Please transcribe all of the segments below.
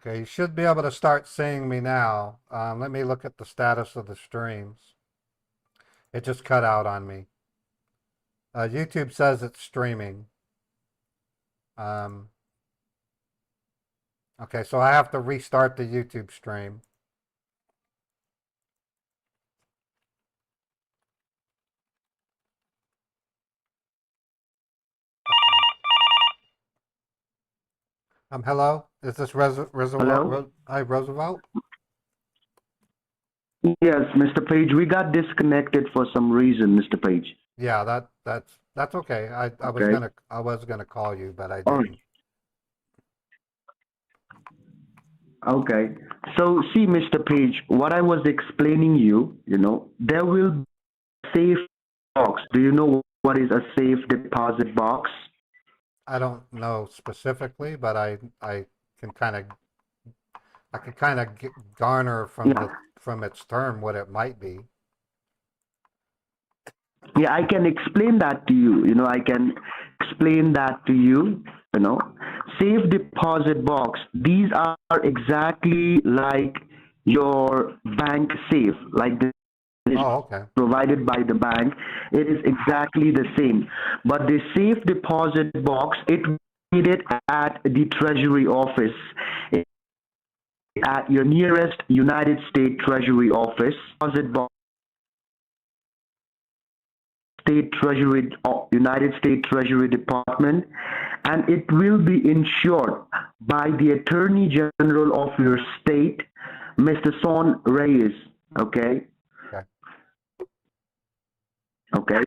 Okay, you should be able to start seeing me now. Let me look at the status of the streams. It just cut out on me. YouTube says it's streaming. Um, okay, so I have to restart the YouTube stream. Hello? Is this Hello? Hi, Roosevelt? Yes, Mr. Page, we got disconnected for some reason, Mr. Page. Yeah, that's okay. Okay. I was gonna call you, but I All right. didn't. Okay. So see, Mr. Page, what I was explaining there will be a safe box. Do you know what is a safe deposit box? I don't know specifically, but I can kind of I can kind of garner from Yeah. the from its term what it might be. Yeah, I can explain that to you. I can explain that to you. You know, Safe deposit box. These are exactly like your bank safe, like this is Oh, okay. provided by the bank. It is exactly the same. But the safe deposit box, it needed at the Treasury office, at your nearest United States Treasury office. Deposit box State Treasury, United States Treasury Department, and it will be insured by the Attorney General of your state, Mr. Son Reyes. Okay, Okay. okay.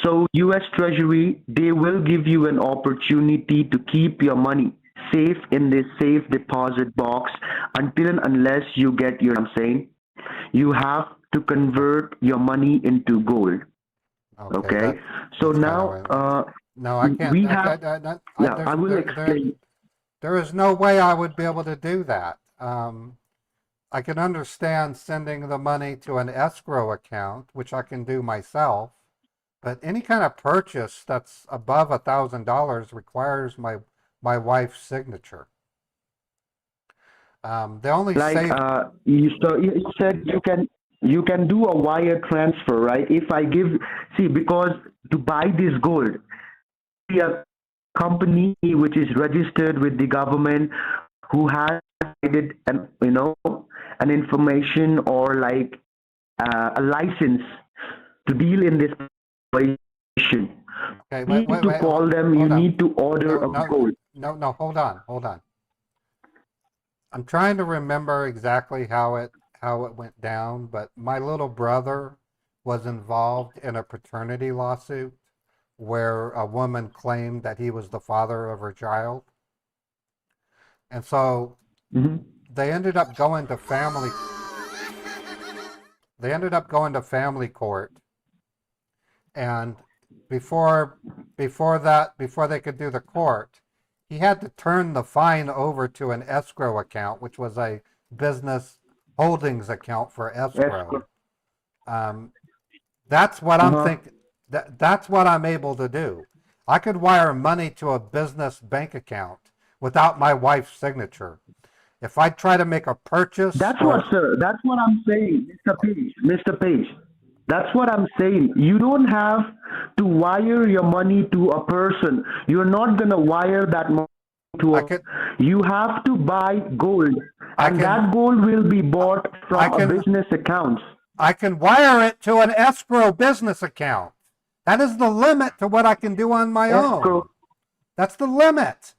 So U.S. Treasury, they will give you an opportunity to keep your money safe in this safe deposit box until and unless you get your. I'm saying you have to Okay. convert your money into gold. Okay. Okay, so That's kind of now way. No, I can't. we have, yeah, I will explain. There is no way I would be able to do that. I can understand sending the money to an escrow account, which I can do myself, but any kind of purchase that's above $1,000 requires my wife's signature. The only Like safe. you said you can do a wire transfer, right? If I give, see, because to buy this gold, a company which is registered with the government, who has provided an information or like a license to deal in this situation. Okay, You wait, need wait, to wait. call them. You Hold on. need to order No, a no, gold. no. Hold on. I'm trying to remember exactly how it went down, but my little brother was involved in a paternity lawsuit where a woman claimed that he was the father of her child. And so Hmm. they ended up going to family they ended up going to family court, and before before they could do the court, he had to turn the fine over to an escrow account, which was a business holdings account for escrow. Escrow. Um, that's what Uh I'm huh. thinking. That's what I'm able to do. I could wire money to a business bank account without my wife's signature. If I try to make a purchase That's what, or sir. That's what I'm saying, Mr. Page. Mr. Page. That's what I'm saying. You don't have to wire your money to a person. You're not gonna wire that money to I a. could You have to buy gold, I and can that gold will be bought I from a can business account. I can wire it to an escrow business account. That is the limit to what I can do on my Escrow. own. That's the limit.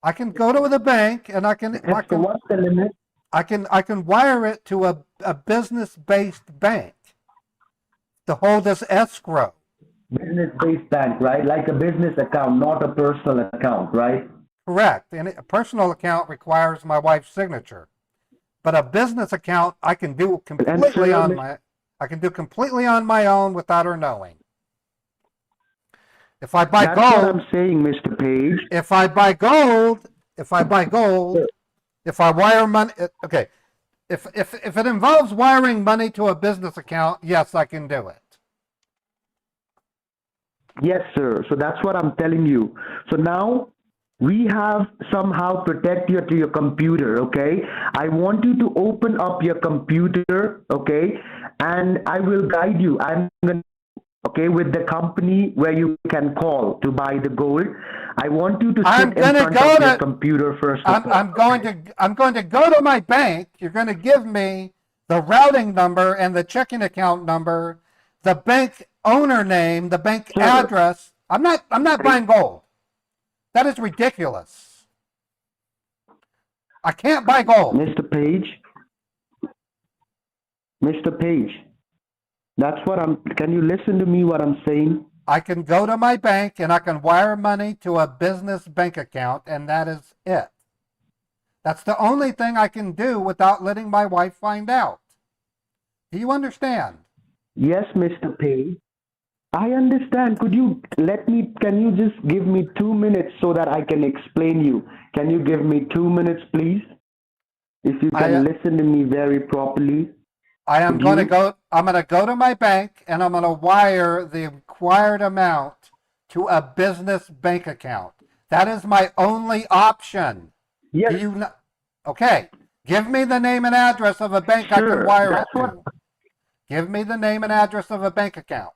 I can go to the bank and Escrow. What's the limit? I can wire it to a business based bank to hold this escrow. Business-based bank, right? Like a business account, not a personal account, right? Correct. And a personal account requires my wife's signature. But a business account And sir, I can do completely on my own without her knowing. If I buy that's what I'm gold, saying, Mr. Page. if I buy gold, if I buy gold, if I wire money, okay. If it involves wiring money to a business account, yes, I can do it. Yes, sir. So that's what I'm telling you. So now We have somehow protect you to your computer, okay? I want you to open up your computer, okay? And I will guide you. I'm going to, okay, with the company where you can call to buy the gold. I want you to I'm sit in gonna front go of your to computer first of all. I'm going to go to my bank. You're going to give me the routing number and the checking account number, the bank owner name, the bank Sir, address. I'm not buying gold. That is ridiculous. I can't buy gold. Mr. Page, Mr. Page, that's what can you listen to me what I'm saying? I can go to my bank and I can wire money to a business bank account, and that is it. That's the only thing I can do without letting my wife find out. Do you understand? Yes, Mr. Page. I understand. Can you just give me 2 minutes so that I can explain you? Can you give me 2 minutes, please? If you can I listen to me very properly, I am could going to you? go. I'm going to go to my bank and I'm going to wire the required amount to a business bank account. That is my only option. Yes, Do you know? Okay. Give me the name and address of a bank I can sir. wire it That's what, to. Give me the name and address of a bank account.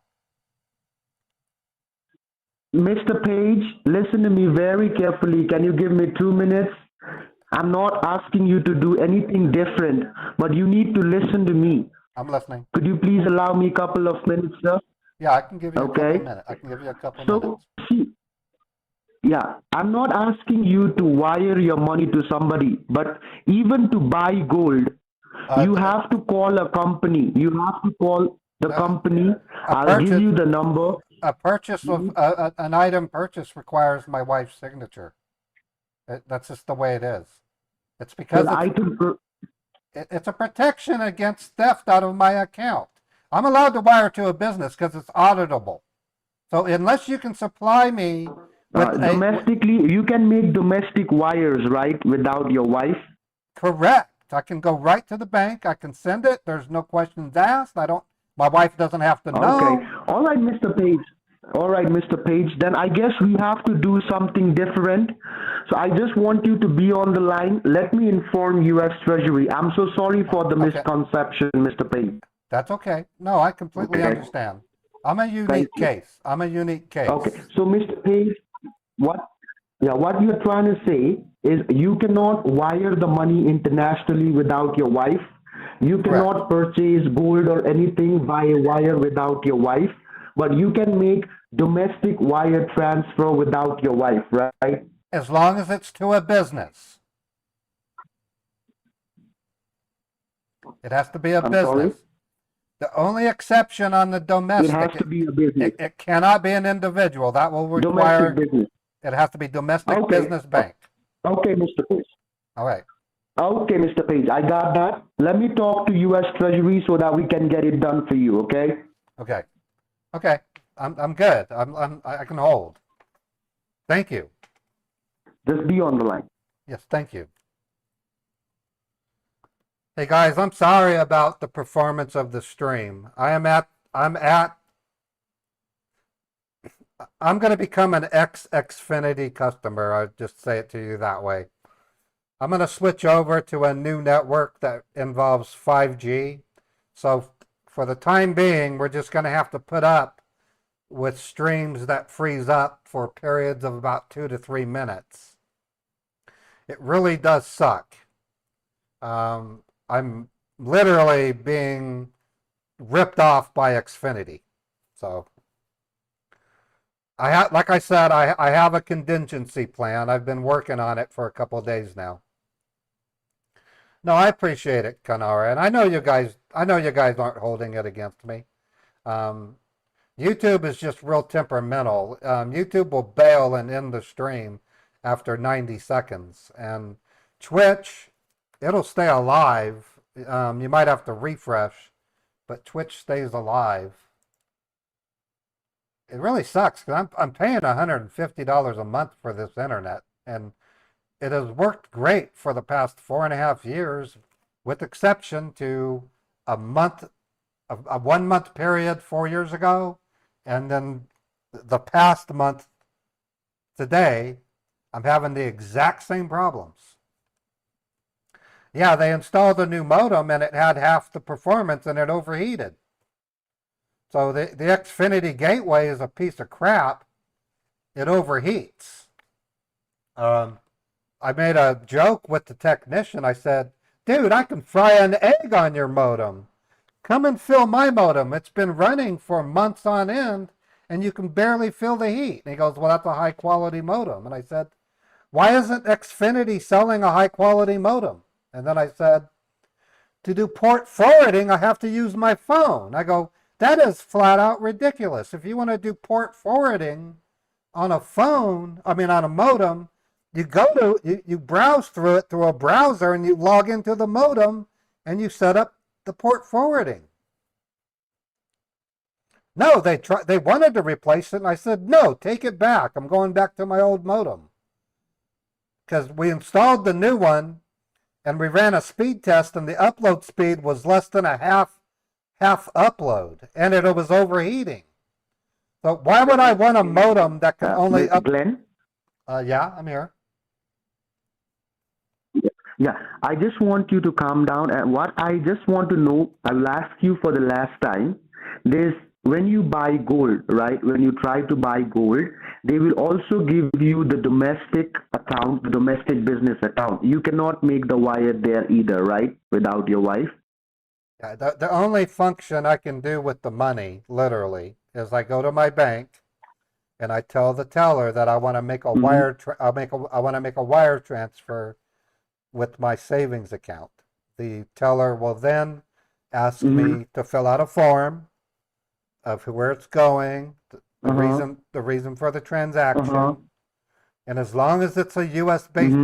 Mr. Page, listen to me very carefully. Can you give me 2 minutes? I'm not asking you to do anything different, but you need to listen to me. I'm listening. Could you please allow me a couple of minutes, sir? Yeah, I can give you a couple Okay. minutes. I can give you a couple So, minutes. see, yeah, I'm not asking you to wire your money to somebody, but even to buy gold, you have to call a company. You have to call the company. A I'll give purchase, you the number. a purchase of an item purchase requires my wife's signature. That's just the way it is. It's because The item. it's a protection against theft out of my account. I'm allowed to wire to a business because it's auditable. So unless you can supply me with Domestically, you can make domestic wires, right, without your wife? correct, I can go right to the bank. I can send it. There's no questions asked. I don't. My wife doesn't have to Okay. know. All right, Mr. Page. All right, Mr. Page. Then I guess we have to do something different. So I just want you to be on the line. Let me inform U.S. Treasury. I'm so sorry for the Okay, misconception, Mr. Page. that's okay. No, I completely Okay. understand. I'm a Thank unique you. case. I'm a unique case. Okay. So, Mr. Page, what what you're trying to say is you cannot wire the money internationally without your wife. You Correct. cannot purchase gold or anything via wire without your wife, but you can make domestic wire transfer without your wife, right? As long as it's to a business. It has to be a I'm business. sorry? The only exception on the It domestic, has to be a business. it cannot be an individual. That will require, Domestic business. it has to be domestic Okay. business bank. Okay, Mr. Page. All right. Okay, Mr. Page, I got that. Let me talk to U.S. Treasury so that we can get it done for you, okay? Okay. Okay. I'm good. I can hold. Thank you. Just be on the line. Yes, thank you. Hey guys, I'm sorry about the performance of the stream. I'm going to become an Xfinity customer. I'll just say it to you that way. I'm going to switch over to a new network that involves 5G. So for the time being, we're just going to have to put up with streams that freeze up for periods of about 2 to 3 minutes. It really does suck. I'm literally being ripped off by Xfinity. So like I said, I have a contingency plan. I've been working on it for a couple of days now. No, I appreciate it, Kanara, and I know you guys aren't holding it against me. YouTube is just real temperamental. YouTube will bail and end the stream after 90 seconds, and Twitch, it'll stay alive. You might have to refresh, but Twitch stays alive. It really sucks because I'm paying $150 a month for this internet, and it has worked great for the past 4.5 years, with exception to a 1 month period 4 years ago, and then the past month today, I'm having the exact same problems. Yeah, they installed a new modem and it had half the performance and it overheated. So the Xfinity gateway is a piece of crap. It overheats. I made a joke with the technician. I said, dude, I can fry an egg on your modem. Come and fill my modem. It's been running for months on end and you can barely feel the heat. And he goes, well, that's a high quality modem. And I said, why isn't Xfinity selling a high quality modem? And then I said, to do port forwarding, I have to use my phone. I go, that is flat out ridiculous. If you want to do port forwarding on a phone, on a modem, you you browse through it through a browser and you log into the modem and you set up the port forwarding. No, they wanted to replace it, and I said, no, take it back. I'm going back to my old modem. Because we installed the new one and we ran a speed test and the upload speed was less than a half upload and it was overheating. So why would I want a modem that can only Glenn? Yeah, I'm here. Yeah, I just want you to calm down. And what I just want to know, I will ask you for the last time. When you buy gold, right? When you try to buy gold, they will also give you the domestic account, the domestic business account. You cannot make the wire there either, right? Without your wife. Yeah, the only function I can do with the money, literally, is I go to my bank and I tell the teller that I want to make a wire. I want to make a wire transfer with my savings account. The teller will then ask me to fill out a form of where it's going, the reason for the transaction, and as long as it's a U.S. based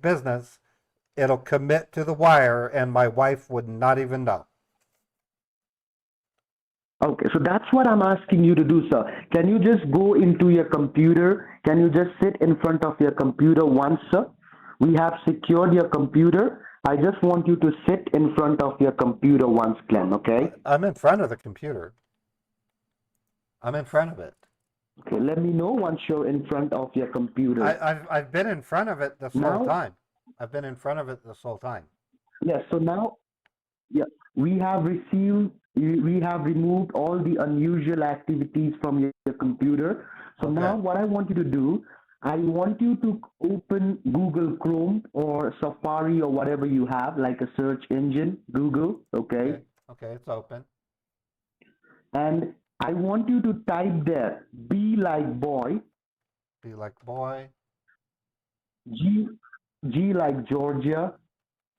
business, it'll commit to the wire, and my wife would not even know. Okay, so that's what I'm asking you to do, sir. Can you just go into your computer? Can you just sit in front of your computer once, sir? We have secured your computer. I just want you to sit in front of your computer once, Glenn, okay? I'm in front of the computer. I'm in front of it. Okay, let me know once you're in front of your computer. I've been in front of it this whole time. I've been in front of it this whole time. Yes, so now, we have removed all the unusual activities from your computer. So now what I want you to do, I want you to open Google Chrome or Safari or whatever you have, like a search engine, Google, okay? Okay, it's open. And I want you to type there, B like boy. B like boy. G like Georgia.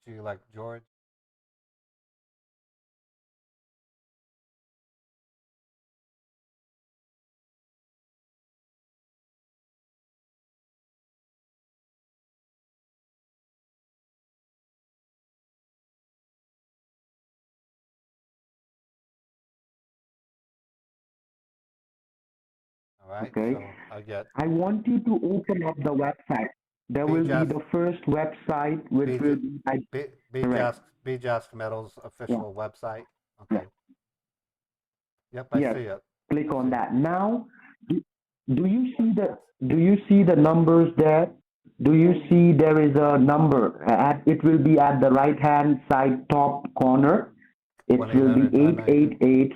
G like George. All right, okay. So I want you to open up the website. There will be the first website which will be BJask Metals official website. Okay. Yep, I see it. Click on that. Now, do you see the numbers there? Do you see there is a number? It will be at the right-hand side top corner. It will be 888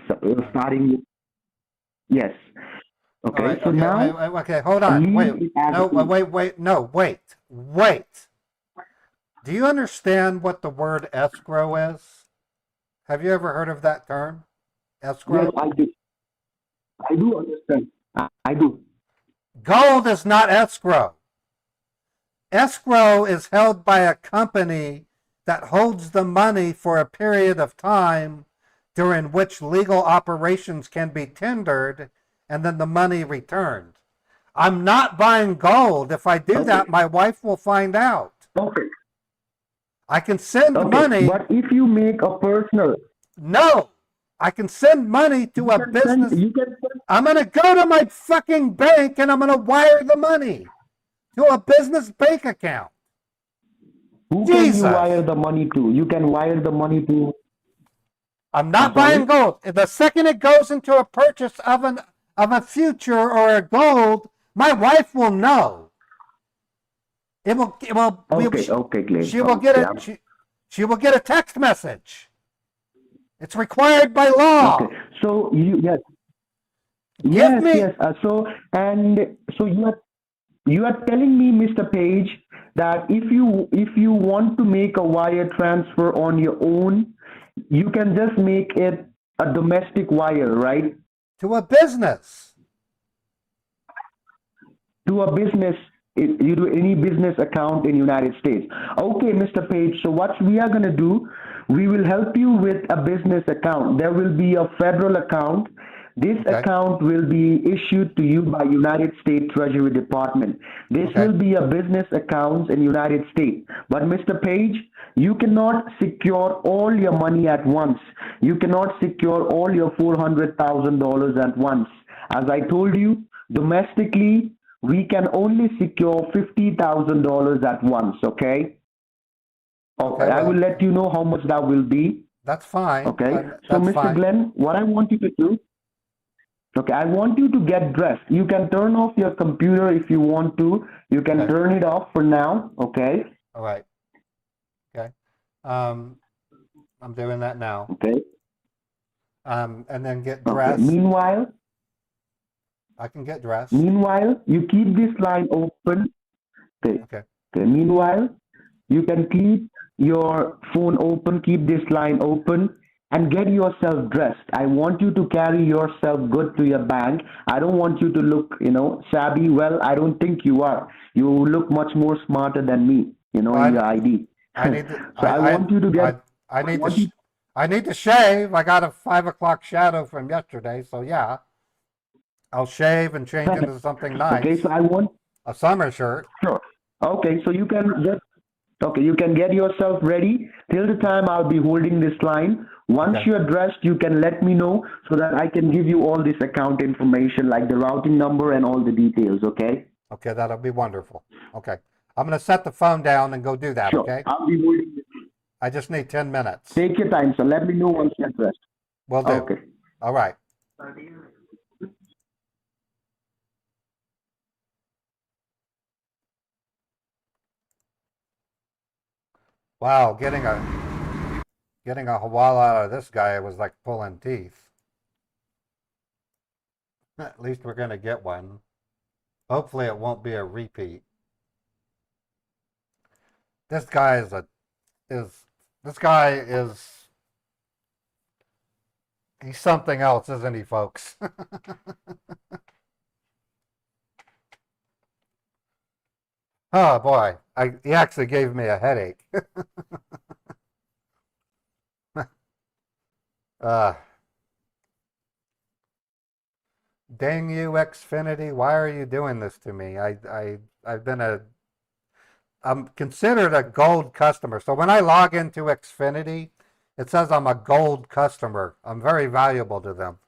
starting with, yes. Okay, right, so now... Okay, hold on. Wait. Do you understand what the word escrow is? Have you ever heard of that term? Escrow? Yes, I do. I do understand. I do. Gold is not escrow. Escrow is held by a company that holds the money for a period of time during which legal operations can be tendered and then the money returned. I'm not buying gold. If I do that, my wife will find out. Okay. I can send money. But if you make a personal... No. I can send money to a business. I'm going to go to my fucking bank and I'm going to wire the money to a business bank account. Who can you wire the money to? You can wire the money to... I'm not buying gold. The second it goes into a purchase of a future or a gold, My wife will know. Okay, okay, Glenn. She will Okay, she will get a text message. It's required by okay. law. So yes, Give yes, me, yes. So you are telling me, Mr. Page, that if you want to make a wire transfer on your own, you can just make it a domestic wire, right? to a business. To a business, you do any business account in United States. Okay, Mr. Page. So what we are going to do, we will help you with a business account. There will be a federal account. This Okay. account will be issued to you by United States Treasury Department. This Okay. will be a business account in United States. But Mr. Page, you cannot secure all your money at once. You cannot secure all your $400,000 at once. As I told you, domestically, we can only secure $50,000 at once, okay? Okay. I will Well, let you know how much that will be, that's fine. okay? So, That's Mr. fine. Glenn, what I want you to do, okay, I want you to get dressed. You can turn off your computer if you want to. You can Okay. turn it off for now, okay? All right. Okay. Um, I'm doing that now. Okay, And then get okay. dressed. Meanwhile, I can get dressed. meanwhile, you keep this line open. Okay, Okay. okay. Meanwhile, you can keep your phone open, keep this line open, and get yourself dressed. I want you to carry yourself good to your bank. I don't want you to look, savvy. Well, I don't think you are. You look much more smarter than me, Well, in your ID. I need to, So I want you to get, I I need to, want you, I need to shave. I got a 5 o'clock shadow from yesterday. So yeah, I'll shave and change into something okay, nice. so I want, A summer shirt. sure. Okay, so you can just Okay, you can get yourself ready till the time I'll be holding this line. Once Okay. you're dressed, you can let me know so that I can give you all this account information, like the routing number and all the details, okay? Okay, that'll be wonderful. Okay. I'm going to set the phone down and go do that, Sure, okay? I'll be holding this. I just need 10 minutes. Take your time, so let me know once you're dressed. Will do. Okay. All right. Wow, getting a hawala out of this guy was like pulling teeth. At least we're going to get one. Hopefully it won't be a repeat. This guy is this guy is he's something else, isn't he, folks? Oh boy, he actually gave me a headache. uh, Dang you, Xfinity! Why are you doing this to me? I've been I'm considered a gold customer. So when I log into Xfinity, it says I'm a gold customer. I'm very valuable to them.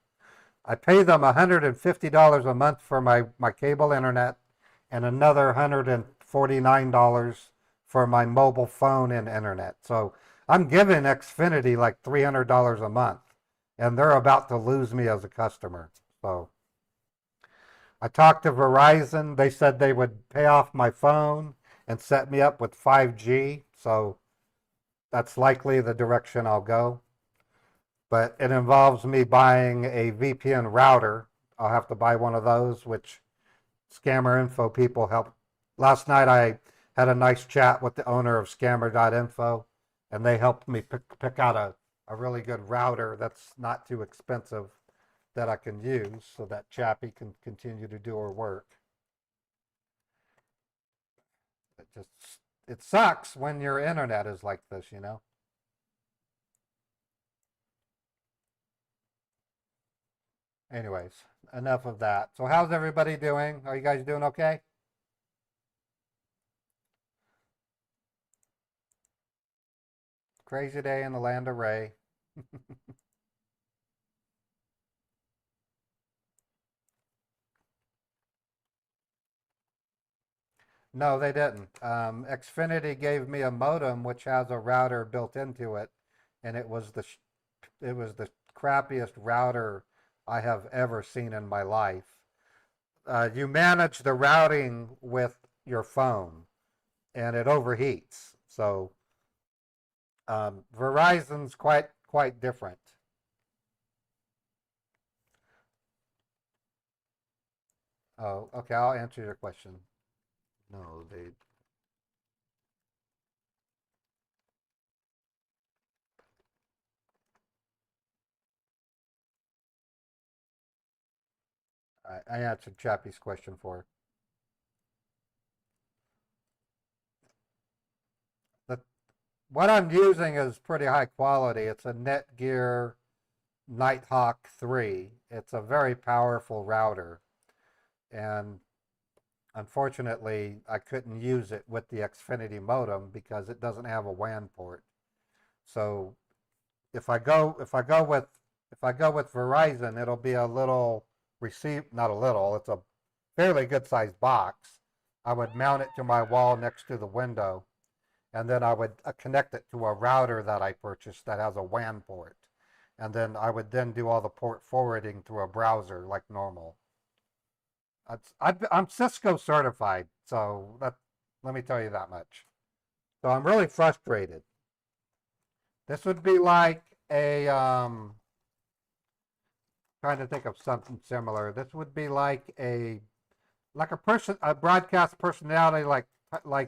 I pay them $150 a month for my cable internet and another $149 for my mobile phone and internet. So I'm giving Xfinity like $300 a month, and they're about to lose me as a customer. So I talked to Verizon. They said they would pay off my phone and set me up with 5G. So that's likely the direction I'll go. But it involves me buying a VPN router. I'll have to buy one of those, which Scammer Info people help. Last night I had a nice chat with the owner of Scammer.info, and they helped me pick out a really good router that's not too expensive that I can use so that Chappie can continue to do her work. It sucks when your internet is like this. Anyways, enough of that. So how's everybody doing? Are you guys doing okay? Crazy day in the land of Ray. No, they didn't. Xfinity gave me a modem which has a router built into it, and it was the crappiest router I have ever seen in my life. you manage the routing with your phone, and it overheats. So Verizon's quite different. Oh, okay. I'll answer your question. No, they. I answered Chappie's question for her. What I'm using is pretty high quality. It's a Netgear Nighthawk 3. It's a very powerful router, and unfortunately, I couldn't use it with the Xfinity modem because it doesn't have a WAN port. So if I go if I go with if I go with Verizon, it'll be a little not a little. It's a fairly good sized box. I would mount it to my wall next to the window, and then I would connect it to a router that I purchased that has a WAN port, and then I would then do all the port forwarding through a browser like normal. I'm Cisco certified, so let me tell you that much. So I'm really frustrated. This would be like a trying to think of something similar. This would be like a broadcast personality like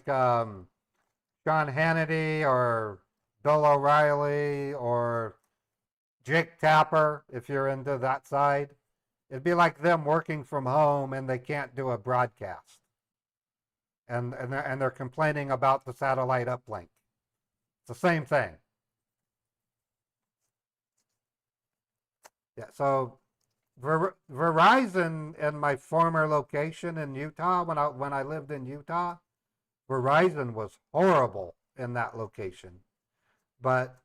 John Hannity or Bill O'Reilly or Jake Tapper, if you're into that side. It'd be like them working from home and they can't do a broadcast. And they're complaining about the satellite uplink. It's the same thing. Yeah, so Verizon in my former location in Utah, when I lived in Utah, Verizon was horrible in that location. But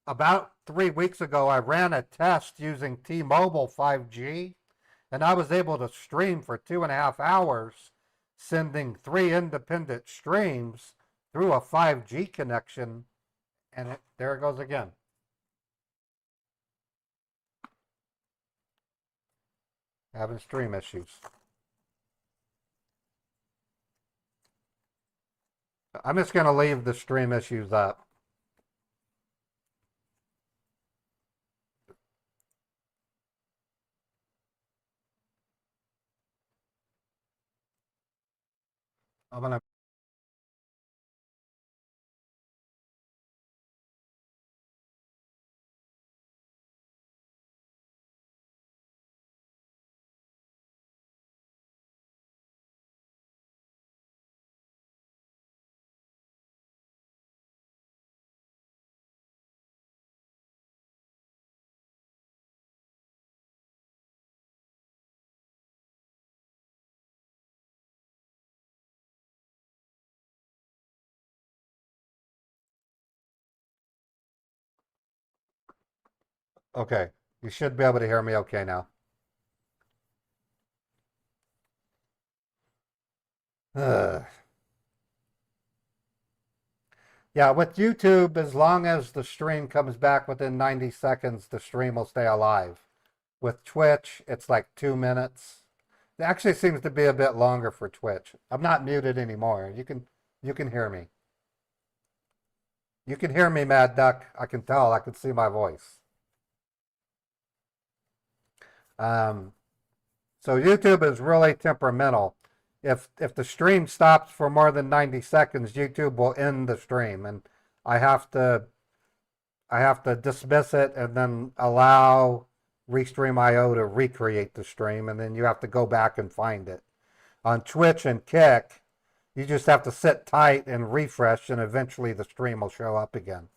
about 3 weeks ago, I ran a test using T-Mobile 5G, and I was able to stream for 2.5 hours, sending 3 independent streams through a 5G connection, and there it goes again. Having stream issues. I'm just going to leave the stream issues up. I'm going to Okay, you should be able to hear me okay now. Ugh. Yeah, with YouTube, as long as the stream comes back within 90 seconds, the stream will stay alive. With Twitch, it's like 2 minutes. It actually seems to be a bit longer for Twitch. I'm not muted anymore. You can hear me. You can hear me, Mad Duck. I can tell. I can see my voice. Um, so YouTube is really temperamental. If the stream stops for more than 90 seconds, YouTube will end the stream, and I have to I have to dismiss it and then allow Restream.io to recreate the stream, and then you have to go back and find it. On Twitch and Kick, you just have to sit tight and refresh, and eventually the stream will show up again.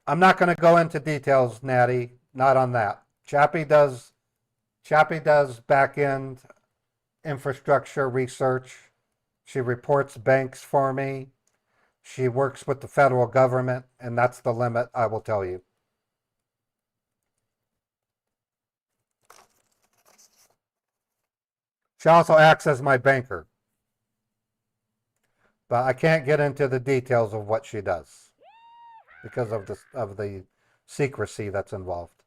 I'm not going to go into details, Natty. Not on that. Chappie does back end infrastructure research. She reports banks for me. She works with the federal government, and that's the limit, I will tell you. She also acts as my banker, but I can't get into the details of what she does because of the secrecy that's involved.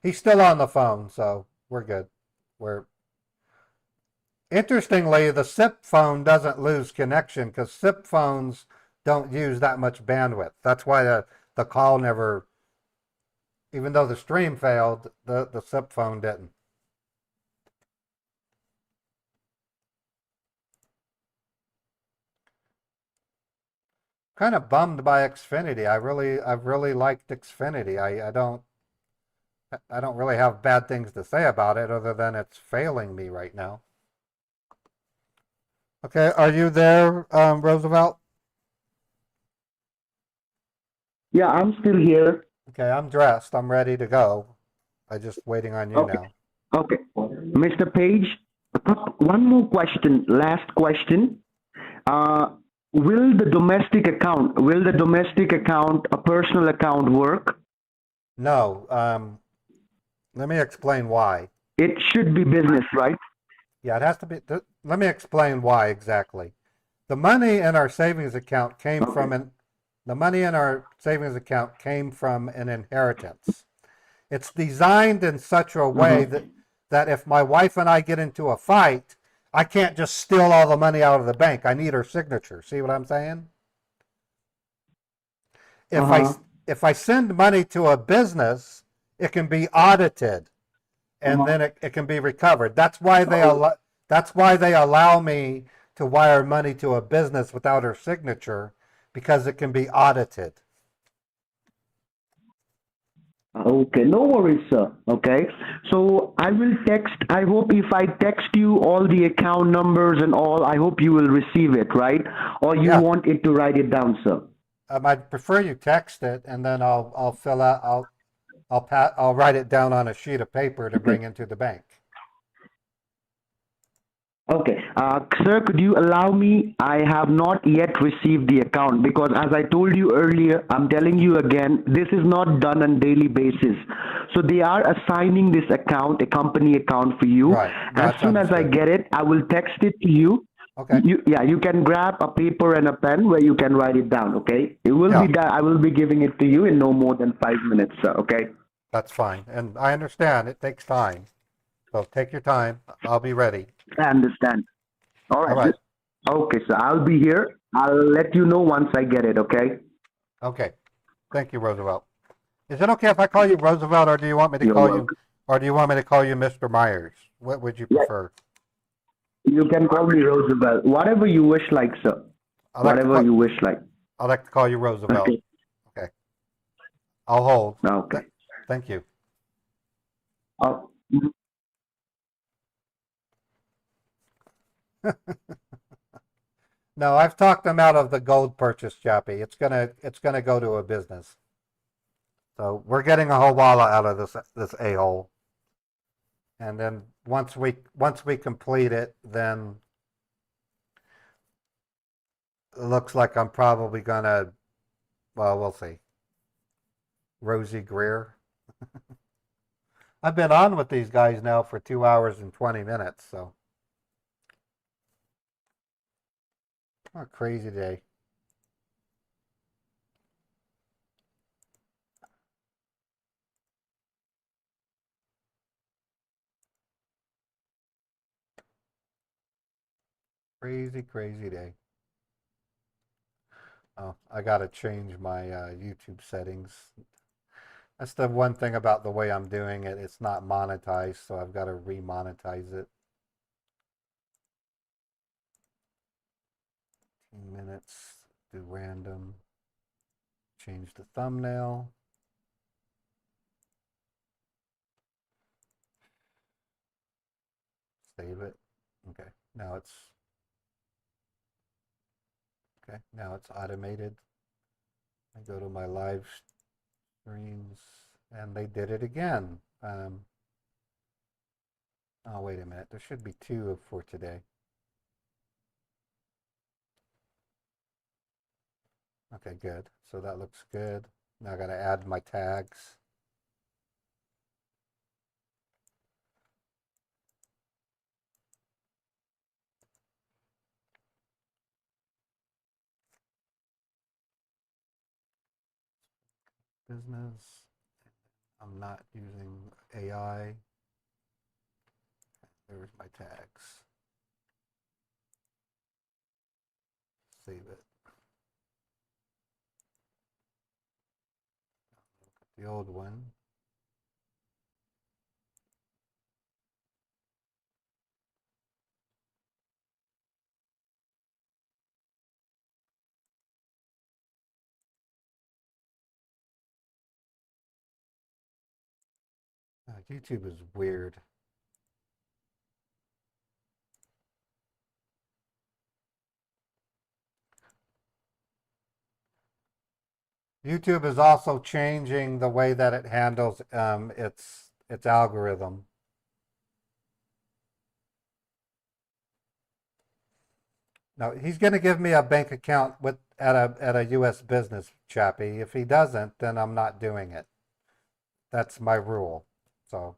He's still on the phone, so we're good. We're Interestingly, the SIP phone doesn't lose connection because SIP phones don't use that much bandwidth. That's why the call never, even though the stream failed, the SIP phone didn't. Kind of bummed by Xfinity. I've really liked Xfinity. I don't really have bad things to say about it other than it's failing me right now. Okay, are you there, Roosevelt? Yeah, I'm still here. Okay, I'm dressed. I'm ready to go. I'm just waiting on you Okay. now. Okay. Mr. Page, one more question, last question. Uh, will the domestic account, a personal account work? No, let me explain why. It should be business, right? Yeah, it has to be. Let me explain why exactly. The money in our savings account came from Okay. an the money in our savings account came from an inheritance. It's designed in such a way Mm-hmm. that if my wife and I get into a fight, I can't just steal all the money out of the bank. I need her signature. See what I'm saying? If I Uh-huh. if I send money to a business, it can be audited and then it can be recovered. That's why they allow me to wire money to a business without her signature because it can be audited. Okay, no worries, sir. Okay, so I will text. I hope if I text you all the account numbers and all, I hope you will receive it, right? Or you Yeah, want it to write it down, sir? I'd prefer you text it and then I'll fill out I'll write it down on a sheet of paper to Okay. bring into the bank. Okay, sir, could you allow me? I have not yet received the account because, as I told you earlier, I'm telling you again, this is not done on daily basis. So they are assigning this account, a company account for you. Right. No, As it's soon as I understood. get it, I will text it to you. Okay. Yeah, you can grab a paper and a pen where you can write it down. Okay, it will be Yeah, done. I will be giving it to you in no more than 5 minutes, sir. Okay. that's fine. And I understand it takes time. So take your time. I'll be ready. I understand. All All right. right. Okay, so I'll be here. I'll let you know once I get it. Okay. Okay. Thank you, Roosevelt. Is it okay if I call you Roosevelt, or do you want me to You're call you, welcome. or do you want me to call you Mr. Myers? What would you Yeah, prefer? you can call me Roosevelt. Whatever you wish, like, sir. I like to Whatever call you wish, like. I like to call you Roosevelt. Okay. Okay. I'll hold. Okay. Thank you. Oh, No, I've talked them out of the gold purchase, Chappie. It's gonna go to a business. So we're getting a whole wallet out of this a-hole. And then once we complete it, then it looks like I'm probably gonna, well, we'll see. Rosie Greer. I've been on with these guys now for 2 hours and 20 minutes, so what a crazy day. Crazy, crazy day. Oh, I gotta change my YouTube settings. That's the one thing about the way I'm doing it. It's not monetized, so I've got to remonetize it. 10 minutes, do random, change the thumbnail. Save it. Okay, now it's now it's automated. I go to my live streams, and they did it again. Oh, wait a minute. There should be two for today. Okay, good. So that looks good. Now I got to add my tags. Business. I'm not using AI. There's my tags. Save it. The old one. YouTube is weird. YouTube is also changing the way that it handles its algorithm. Now he's going to give me a bank account with at a U.S. business, Chappie. If he doesn't, then I'm not doing it. That's my rule. So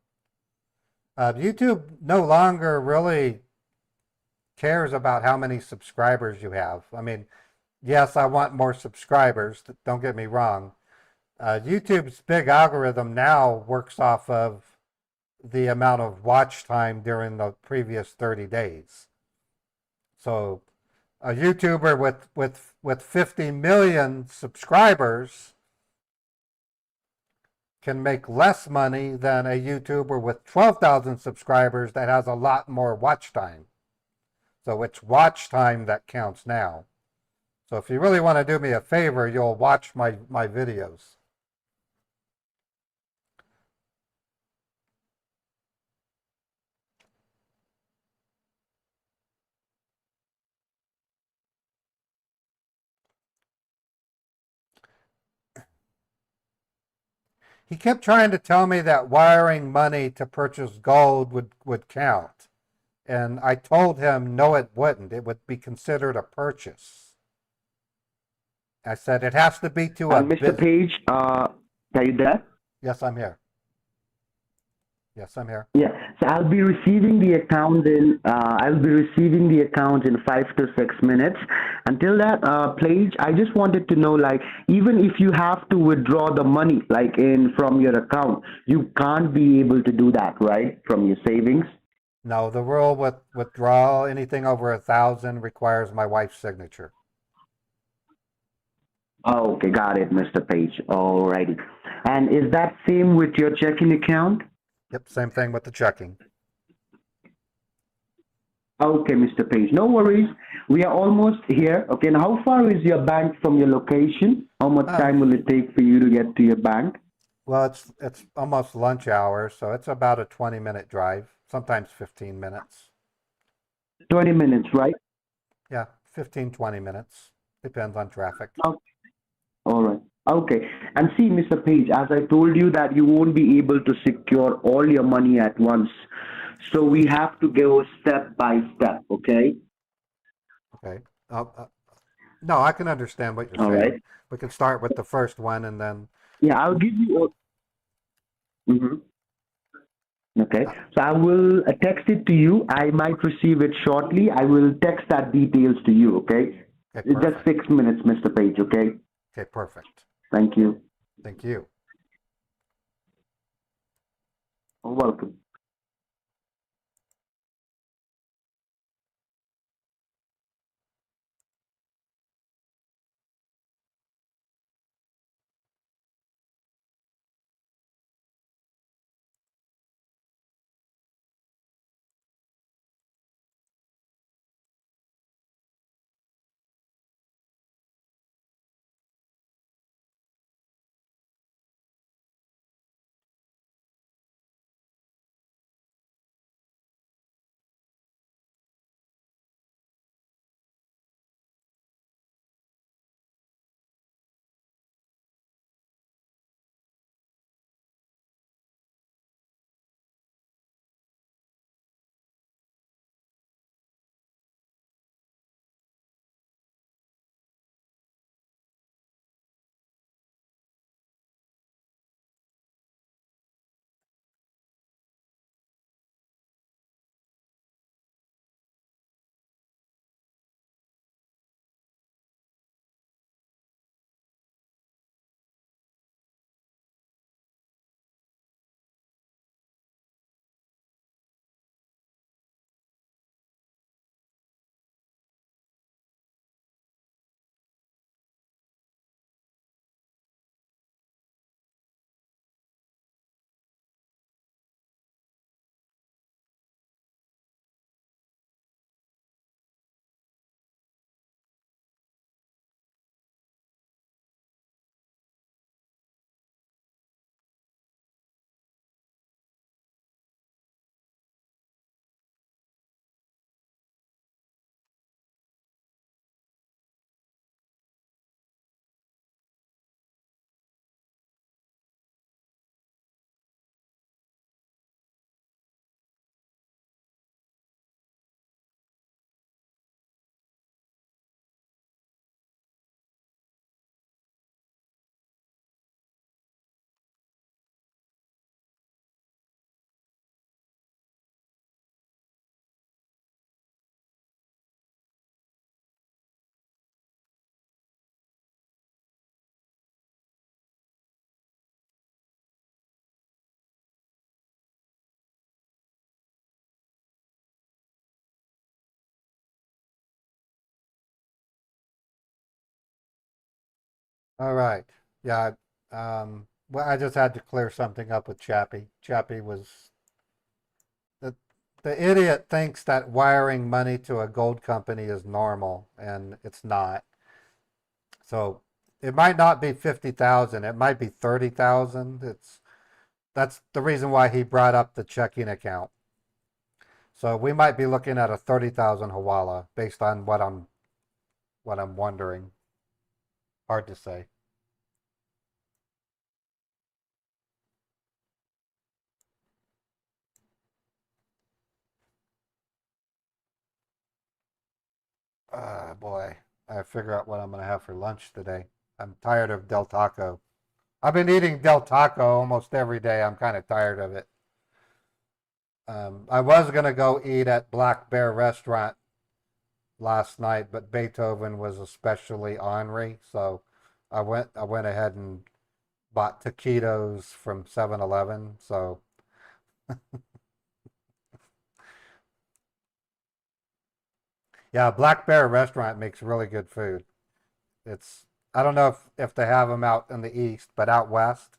YouTube no longer really cares about how many subscribers you have. I mean, yes, I want more subscribers. Don't get me wrong. YouTube's big algorithm now works off of the amount of watch time during the previous 30 days. So a YouTuber with 50 million subscribers can make less money than a YouTuber with 12,000 subscribers that has a lot more watch time. So it's watch time that counts now. So if you really want to do me a favor, you'll watch my videos. He kept trying to tell me that wiring money to purchase gold would count. And I told him, no, it wouldn't. It would be considered a purchase. I said, it has to be to a Mr. business. Page, are you there? Yes, I'm here. Yes, I'm here. Yeah, so I'll be receiving the account in 5 to 6 minutes. Until that, Page, I just wanted to know, like, even if you have to withdraw the money, like in from your account, you can't be able to do that, right, from your savings? No, the rule with withdrawal, anything over 1,000 requires my wife's signature. Oh, okay, got it, Mr. Page. Alrighty. And is that same with your checking account? Yep, same thing with the checking. Okay, Mr. Page, no worries. We are almost here. Okay, now how far is your bank from your location? How much Um, time will it take for you to get to your bank? well, it's almost lunch hour, so it's about a 20-minute drive, sometimes 15 minutes. 20 minutes, right? Yeah, 15, 20 minutes. Depends on traffic. Okay. All right. Okay. And see, Mr. Page, as I told you that you won't be able to secure all your money at once. So we have to go step by step, okay? Okay. No, I can understand what you're All saying. right. We can start with the first one and then, Yeah, I'll give you all. Mhm. Okay. uh, So I will text it to you. I might receive it shortly. I will text that details to you, okay? okay, It's just perfect. 6 minutes, Mr. Page, okay? Okay, perfect. Thank you. Thank you. You're welcome. All right. Yeah. Well, I just had to clear something up with Chappie. Chappie was the the idiot thinks that wiring money to a gold company is normal, and it's not. So it might not be 50,000. It might be 30,000. That's the reason why he brought up the checking account. So we might be looking at a 30,000 Hawala based on what I'm wondering. Hard to say. Boy, I figure out what I'm gonna have for lunch today. I'm tired of Del Taco. I've been eating Del Taco almost every day. I'm kind of tired of it. I was gonna go eat at Black Bear Restaurant last night, but Beethoven was especially ornery, so I went ahead and bought taquitos from 7-Eleven. So yeah, Black Bear Restaurant makes really good food. It's I don't know if they have them out in the east, but out west,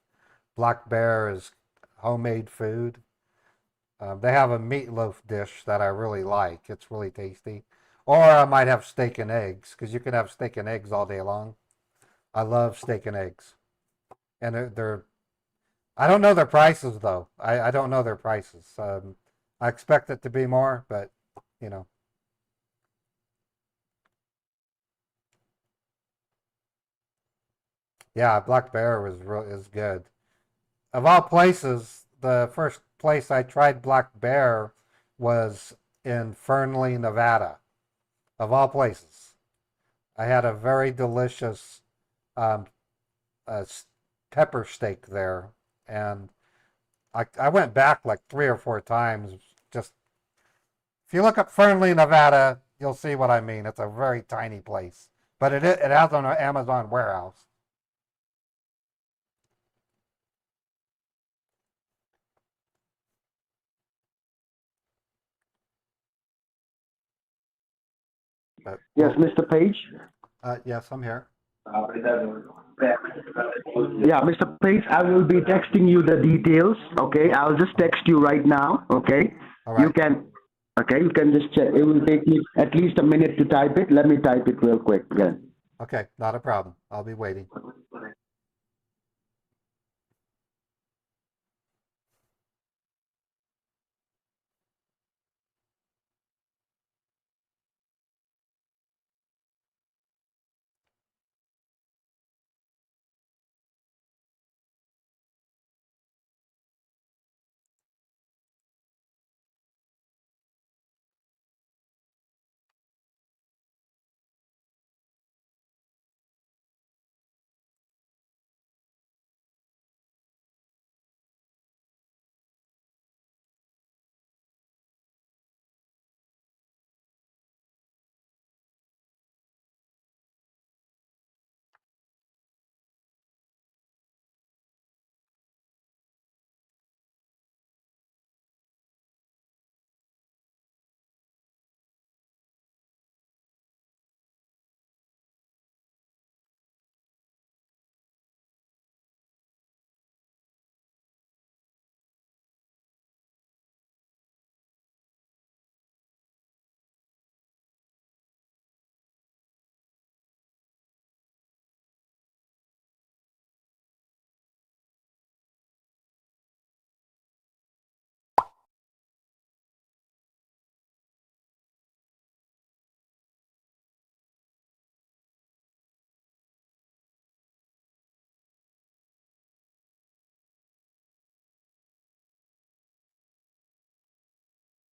Black Bear is homemade food. They have a meatloaf dish that I really like. It's really tasty. Or I might have steak and eggs because you can have steak and eggs all day long. I love steak and eggs, and they're I don't know their prices though. I don't know their prices. I expect it to be more, but you know, yeah, Black Bear is good. Of all places, the first place I tried Black Bear was in Fernley, Nevada. Of all places, I had a very delicious um, uh, pepper steak there, and I went back like 3 or 4 times. Just if you look up Fernley, Nevada, you'll see what I mean. It's a very tiny place, but it has an Amazon warehouse. But Yes, well, Mr. Page. yes, I'm here. Yeah, Mr. Page, I will be texting you the details. Okay, I'll just text you right now. Okay, All you right. can. Okay, you can just check. It will take me at least a minute to type it. Let me type it real quick again. Okay, not a problem. I'll be waiting.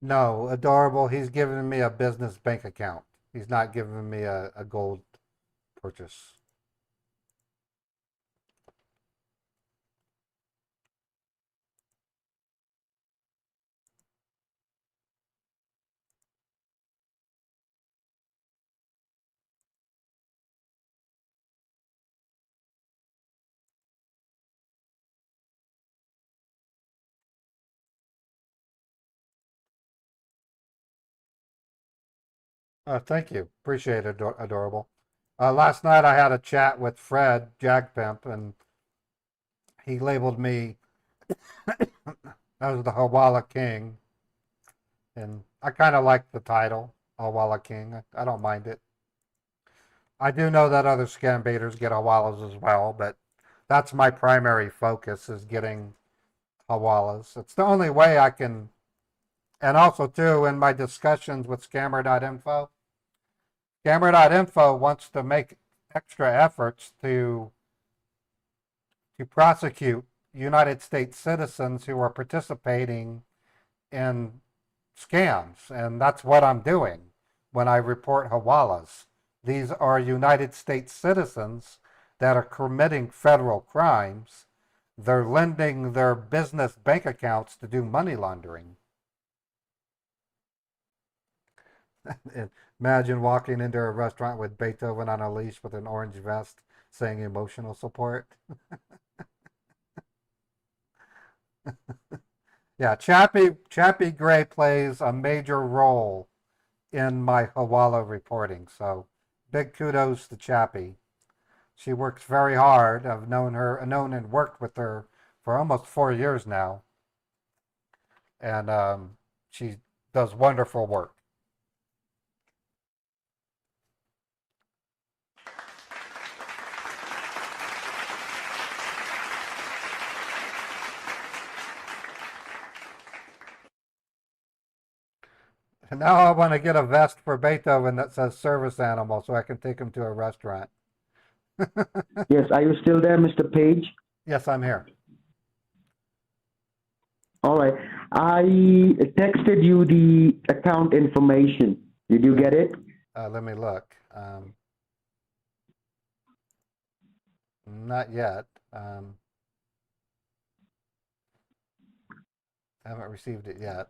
No, adorable. He's giving me a business bank account. He's not giving me a gold purchase. Thank you. Appreciate it, adorable. Last night I had a chat with Fred Jagpimp, and he labeled me as the Hawala King, and I kind of like the title, Hawala King. I don't mind it. I do know that other scambaiters get Hawalas as well, but that's my primary focus is getting Hawalas. It's the only way I can, and also too in my discussions with Scammer.info, Scammer.info wants to make extra efforts to prosecute United States citizens who are participating in scams. And that's what I'm doing when I report Hawalas. These are United States citizens that are committing federal crimes. They're lending their business bank accounts to do money laundering. Imagine walking into a restaurant with Beethoven on a leash with an orange vest saying emotional support. Yeah, Chappie Gray plays a major role in my Hawala reporting. So big kudos to Chappie. She works very hard. I've known and worked with her for almost 4 years now, and she does wonderful work. And now I want to get a vest for Beethoven that says service animal so I can take him to a restaurant. Yes, are you still there, Mr. Page? Yes, I'm here. All right. I texted you the account information. Did you get it? Let me look. Not yet. Haven't received it yet.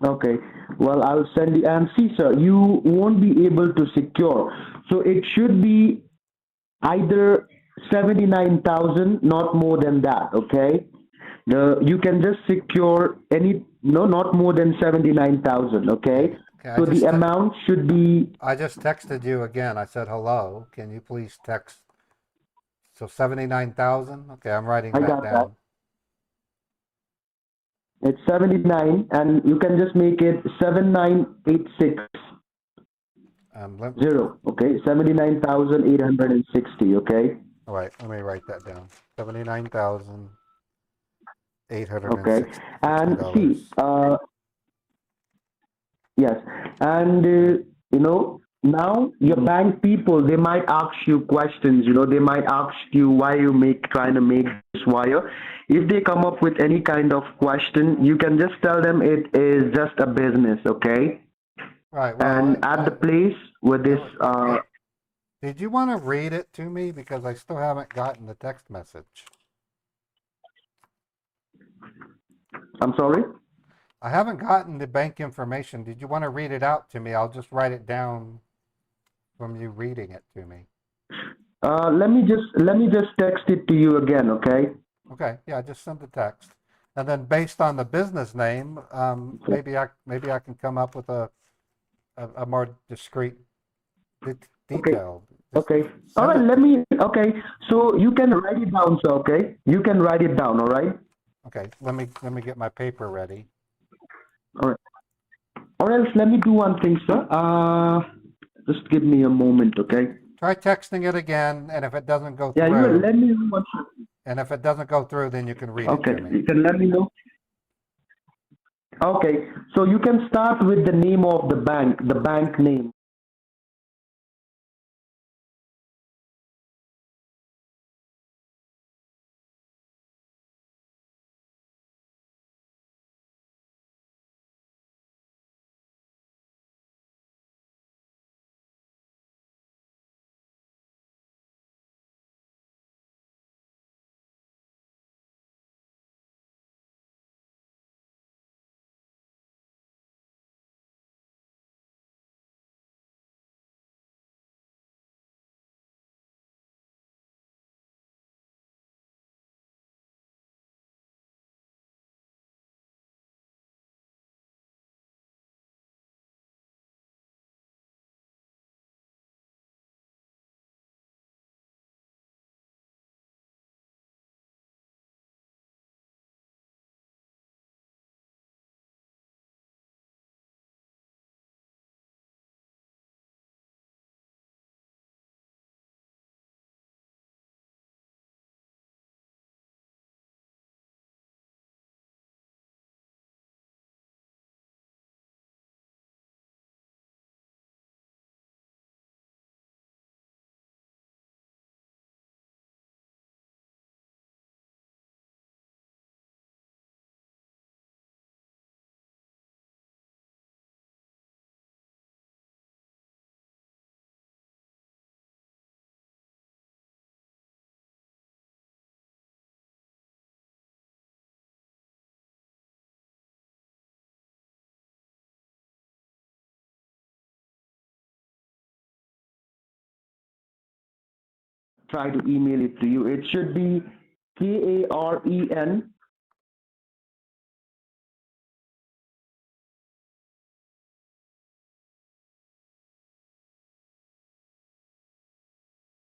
Okay. Well, I'll send you. And see, sir, you won't be able to secure. So it should be either 79,000, not more than that. Okay. You can just secure any, no, not more than 79,000. Okay. Okay, So the amount should be. I just texted you again. I said hello. Can you please text? So 79,000. Okay, I'm writing I that got that. down. It's 79, and you can just make it 7986. Let, Zero, okay, 79,860, okay? all right, let me write that down. 79,860 Okay, and dollars. see, yes, and now your bank people, they might ask you questions, they might ask you why you trying to make this wire. If they come up with any kind of question, you can just tell them it is just a business, okay? Right. Well, And at the place where this, did you want to read it to me because I still haven't gotten the text message? I'm sorry? I haven't gotten the bank information. Did you want to read it out to me? I'll just write it down from you reading it to me. Let me just text it to you again, okay? Okay. Yeah, just send the text, and then based on the business name, maybe I can come up with a more discreet detail. Okay. All right. Okay. So you can write it down, sir. Okay. You can write it down. All right. Okay. Let me get my paper ready. All right. Or else let me do one thing, sir. Just give me a moment, okay? Try texting it again, and if it doesn't go through. Yeah, you let me know what. And if it doesn't go through, then you can read Okay. it to me. You can let me know. Okay. So you can start with the name of the bank name. try to email it to you. It should be Karen.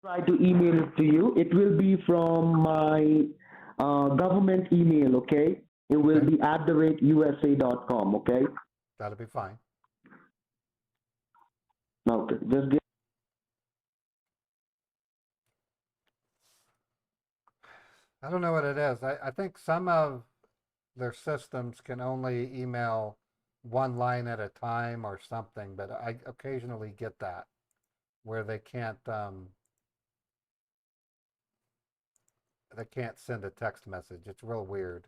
Try to email it to you. It will be from my government email, okay? It will Okay, be @usa.com, okay? that'll be fine. Okay, just give. I don't know what it is. I think some of their systems can only email one line at a time or something, but I occasionally get that where they can't send a text message. It's real weird.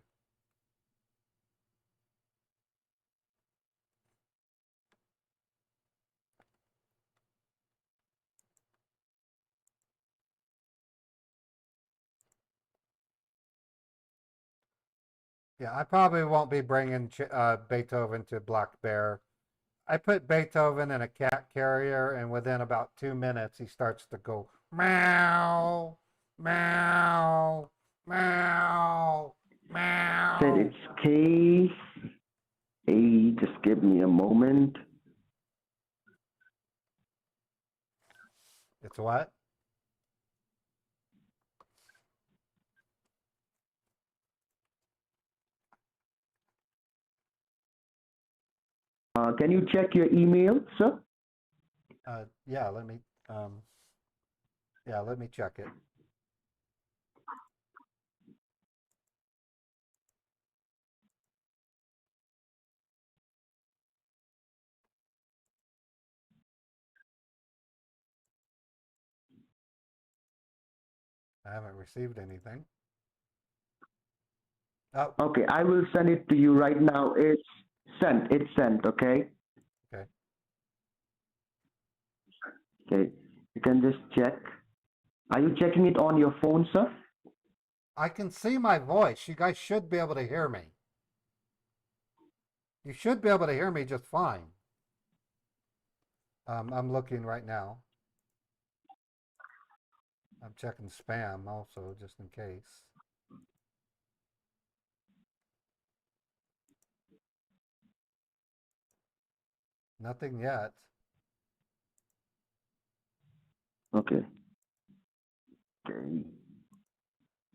Yeah, I probably won't be bringing Beethoven to Black Bear. I put Beethoven in a cat carrier, and within about 2 minutes, he starts to go meow, meow, meow, Said meow. it's K A. Just give me a moment. It's what? Can you check your email, sir? Yeah, um, let me check it. I haven't received anything. Oh, Okay, I will send it to you right now. It's sent. It's sent. Okay. okay. Okay. You can just check. Are you checking it on your phone, sir? I can see my voice. You guys should be able to hear me. You should be able to hear me just fine. I'm looking right now. I'm checking spam also, just in case. Nothing yet. Okay. Okay.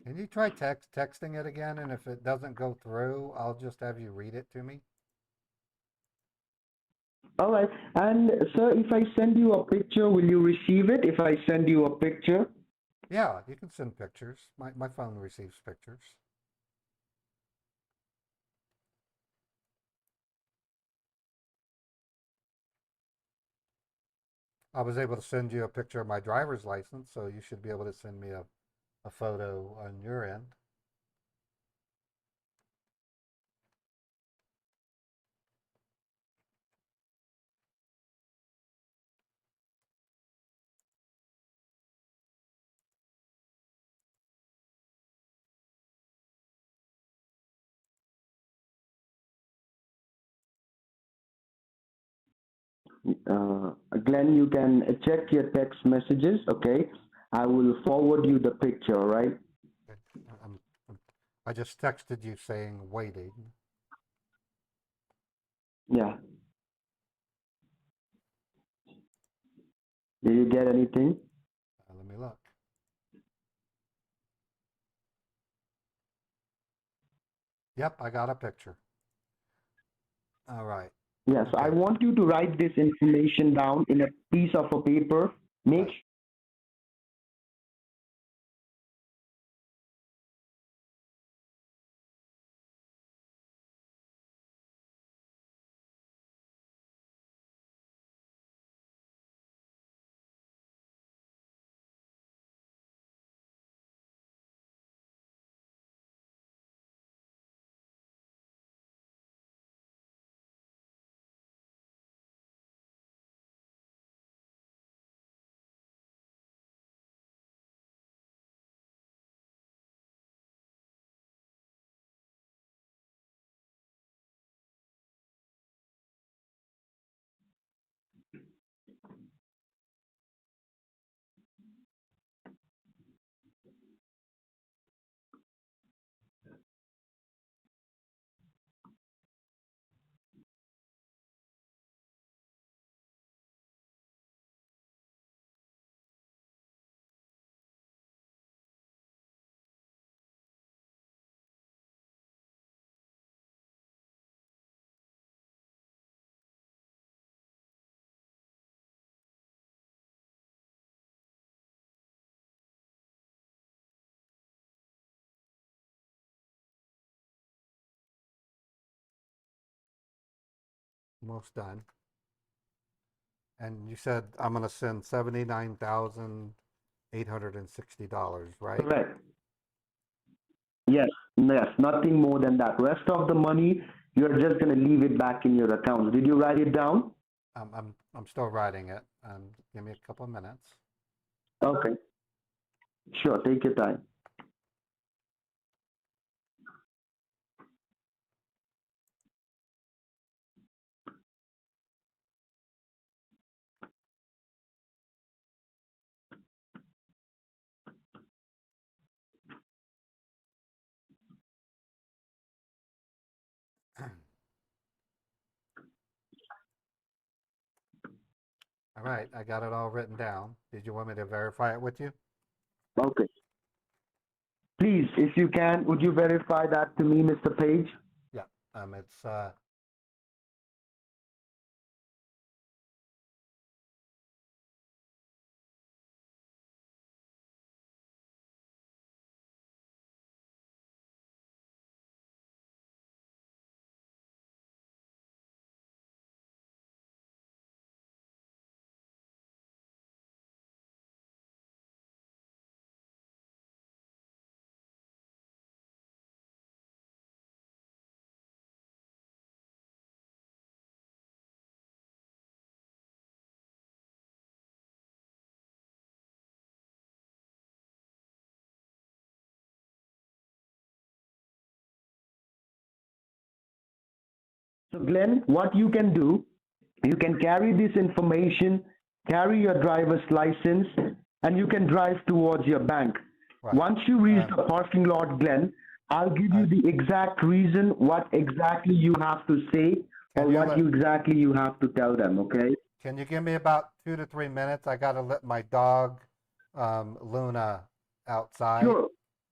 Can you try texting it again? And if it doesn't go through, I'll just have you read it to me. All right. And sir, if I send you a picture, will you receive it? If I send you a picture? Yeah, you can send pictures. My phone receives pictures. I was able to send you a picture of my driver's license, so you should be able to send me a photo on your end. Glenn, you can check your text messages. Okay. I will forward you the picture. All right. Okay. I just texted you saying waiting. Yeah. Did you get anything? Let me look. Yep, I got a picture. All right. Yes. I Okay. want you to write this information down in a piece of a paper. Make Right. Almost done. And you said I'm going to send $79,860, right? Correct. Yes, yes, nothing more than that. Rest of the money, you're just gonna leave it back in your account. Did you write it down? I'm still writing it. Give me a couple of minutes. Okay, sure, take your time. All right, I got it all written down. Did you want me to verify it with you? Okay. Please, if you can, would you verify that to me, Mr. Page? Yeah. It's So, Glenn, what you can do, you can carry this information, carry your driver's license, and you can drive towards your bank. right. Once you reach the parking lot, Glenn, I'll give you I, the exact reason, what exactly you have to say, or can you what let you exactly you have to tell them, okay? Can you give me about 2 to 3 minutes? I got to let my dog, Luna, outside. Sure.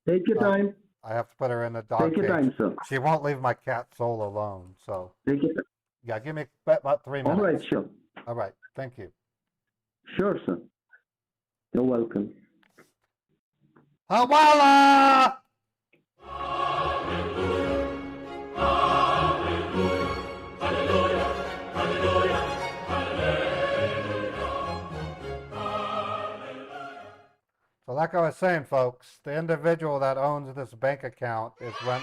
Take your Uh, time. I have to put her in a dog Take your cage. time, sir. She won't leave my cat soul alone. So, Take your time. yeah, give me about 3 minutes. All right, sure. All right. Thank you. Sure, sir. You're welcome. Hawala! So, like I was saying, folks, the individual that owns this bank account is when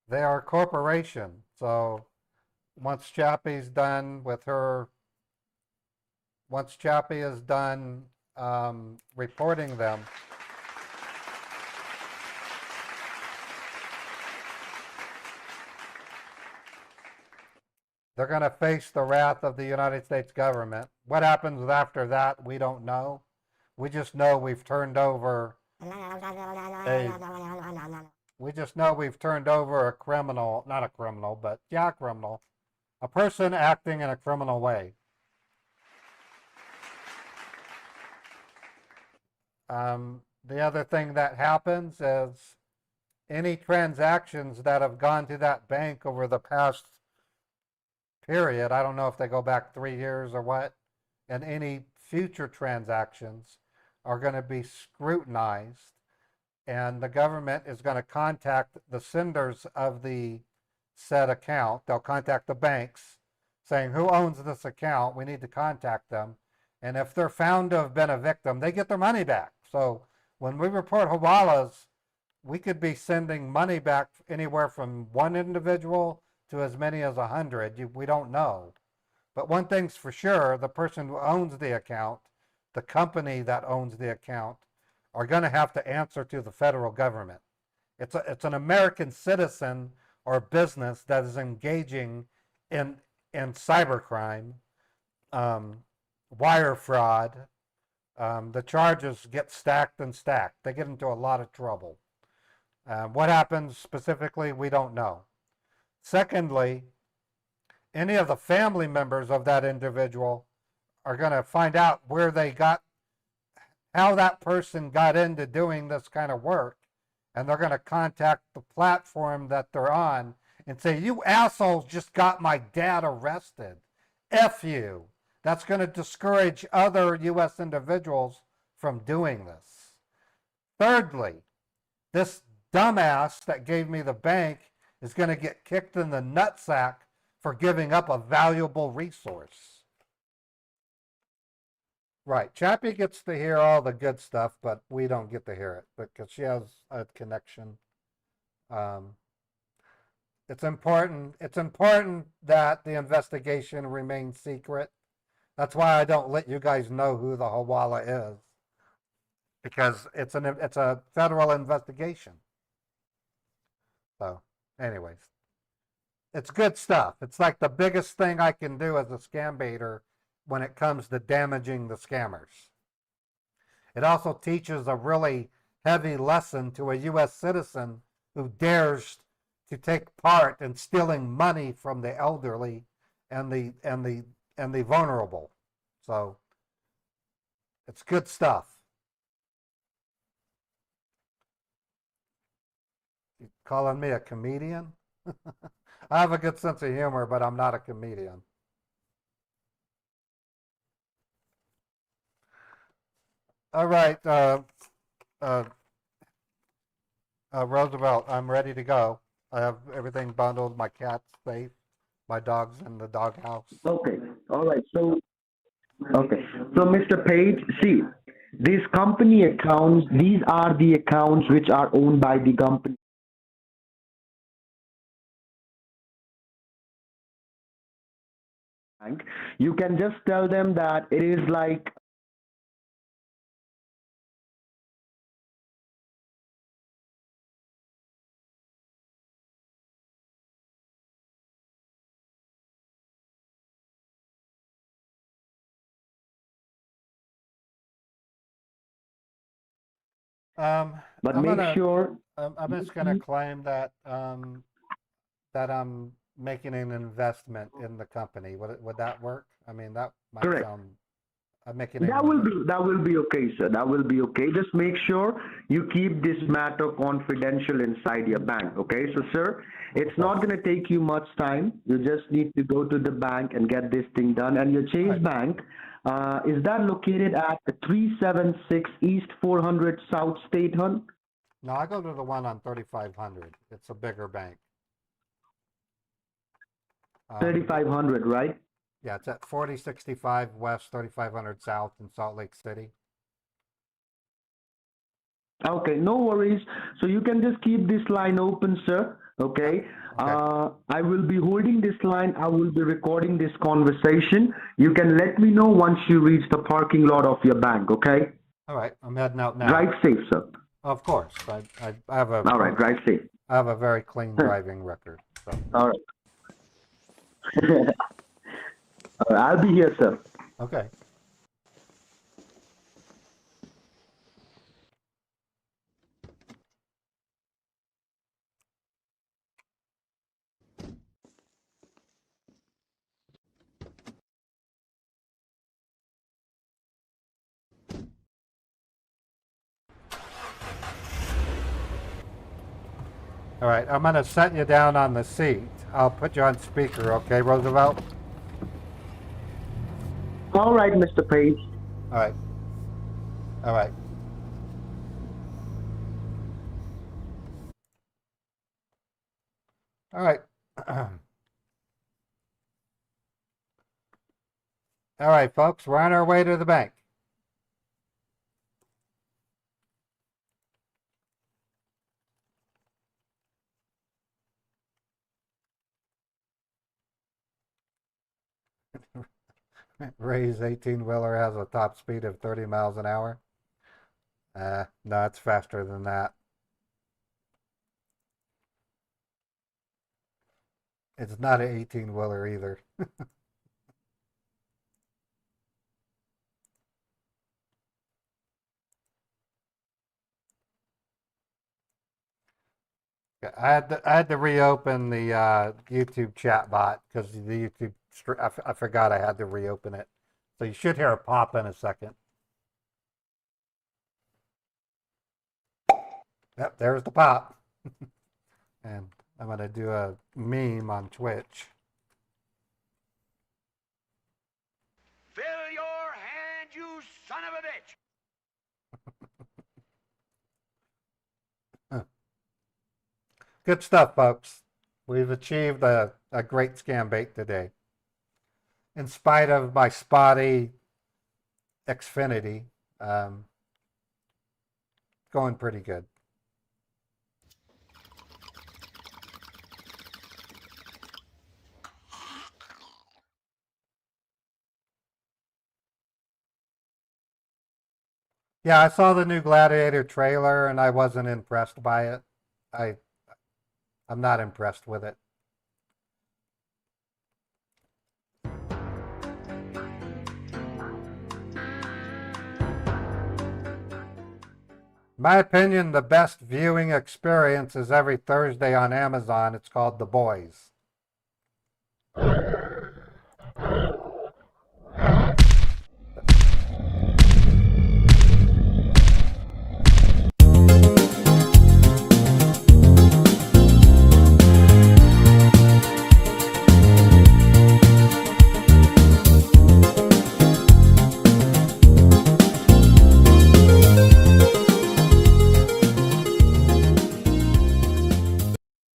they are a corporation. So, once Chappie's done with her, once Chappie is done reporting them, they're going to face the wrath of the United States government. What happens after that, we don't know. We just know we've turned over a criminal, not a criminal, but yeah, a criminal, a person acting in a criminal way. The other thing that happens is any transactions that have gone to that bank over the past period, I don't know if they go back 3 years or what, and any future transactions are going to be scrutinized, and the government is going to contact the senders of the said account. They'll contact the banks saying, who owns this account? We need to contact them. And if they're found to have been a victim, they get their money back. So when we report hawalas, we could be sending money back anywhere from one individual to as many as 100. We don't know. But one thing's for sure, the person who owns the account, the company that owns the account, are going to have to answer to the federal government. It's an American citizen or business that is engaging in cybercrime, wire fraud. The charges get stacked and stacked. They get into a lot of trouble. What happens specifically, we don't know. Secondly, any of the family members of that individual are going to find out where they got, how that person got into doing this kind of work. And they're going to contact the platform that they're on and say, you assholes just got my dad arrested. F you. That's going to discourage other U.S. individuals from doing this. Thirdly, this dumbass that gave me the bank is going to get kicked in the nutsack for giving up a valuable resource. Right. Chappie gets to hear all the good stuff, but we don't get to hear it because she has a connection. It's important. It's important that the investigation remains secret. That's why I don't let you guys know who the Hawala is, because it's a federal investigation. So, anyways, it's good stuff. It's like the biggest thing I can do as a scam baiter when it comes to damaging the scammers. It also teaches a really heavy lesson to a U.S. citizen who dares to take part in stealing money from the elderly and the vulnerable. So it's good stuff. You calling me a comedian? I have a good sense of humor, but I'm not a comedian. All right, Roosevelt, I'm ready to go. I have everything bundled. My cat's safe. My dog's in the doghouse. Okay. All right. So, okay. So, Mr. Page, see, these company accounts, these are the accounts which are owned by the company. Bank. You can just tell them that it is like but I'm make gonna. sure I'm you just gonna keep claim that that I'm making an investment in the company. Would that work? I mean, that might correct. sound. I'm making an That will be okay, sir. That will be okay. Just make sure you keep this matter confidential inside your bank. Okay, so sir, it's not going to take you much time. You just need to go to the bank and get this thing done. And your Chase right. Bank, is that located at 376 East 400 South State Hunt? No, I go to the one on 3500. It's a bigger bank. 3500, right? Yeah, it's at 4065 West, 3500 South in Salt Lake City. Okay, no worries. So you can just keep this line open, sir. Okay. Okay. I will be holding this line. I will be recording this conversation. You can let me know once you reach the parking lot of your bank. Okay. All right. I'm heading out now. Drive safe, sir. Of course. I have a All right. Drive safe. I have a very clean driving record. So. All right. I'll be here, sir. Okay. All right. I'm gonna set you down on the seat. I'll put you on speaker. Okay, Roosevelt. All right, Mr. Page. All right. All right. All right. All right, folks. We're on our way to the bank. Ray's 18-wheeler has a top speed of 30 miles an hour. No, it's faster than that. It's not an 18-wheeler either. I had to reopen the YouTube chat bot because the YouTube. I forgot I had to reopen it. So you should hear a pop in a second. Yep, there's the pop. And I'm going to do a meme on Twitch. Fill your hand, you son of a bitch! Good stuff, folks. We've achieved a great Scambait today. In spite of my spotty Xfinity, going pretty good. Yeah, I saw the new Gladiator trailer and I wasn't impressed by it. I I'm not impressed with it. My opinion, the best viewing experience is every Thursday on Amazon. It's called The Boys.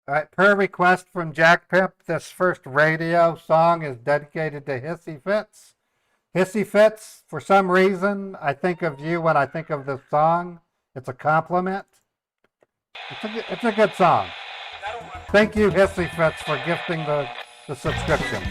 All right, per request from Jack Pimp, this first radio song is dedicated to Hissy Fitz. Hissy Fitz, for some reason, I think of you when I think of this song. It's a compliment. It's a good song. Thank you, Hissy Fitz, for gifting the subscriptions.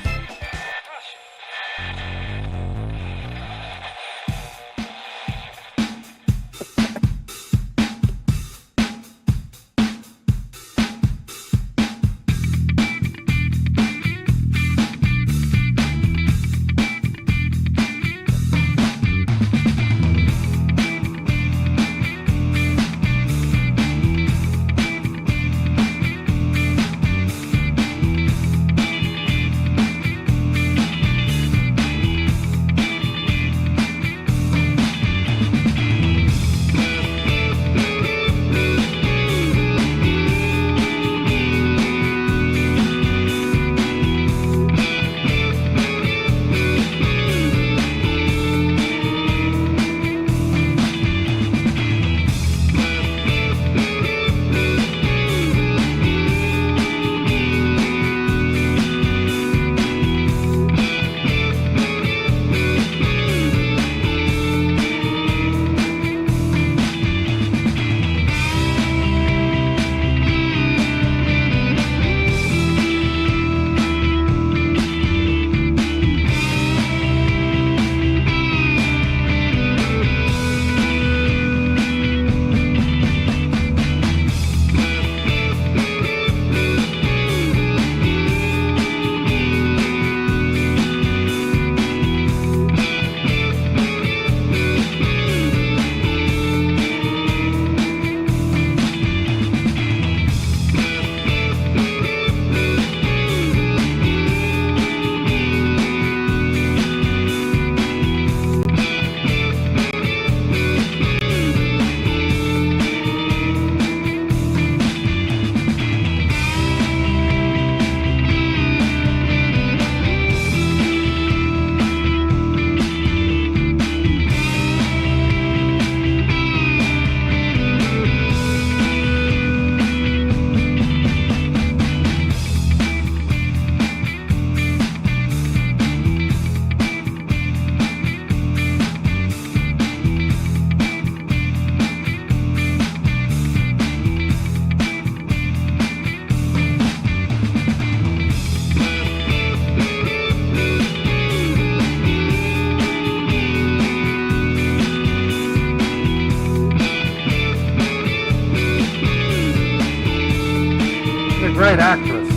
Great actress.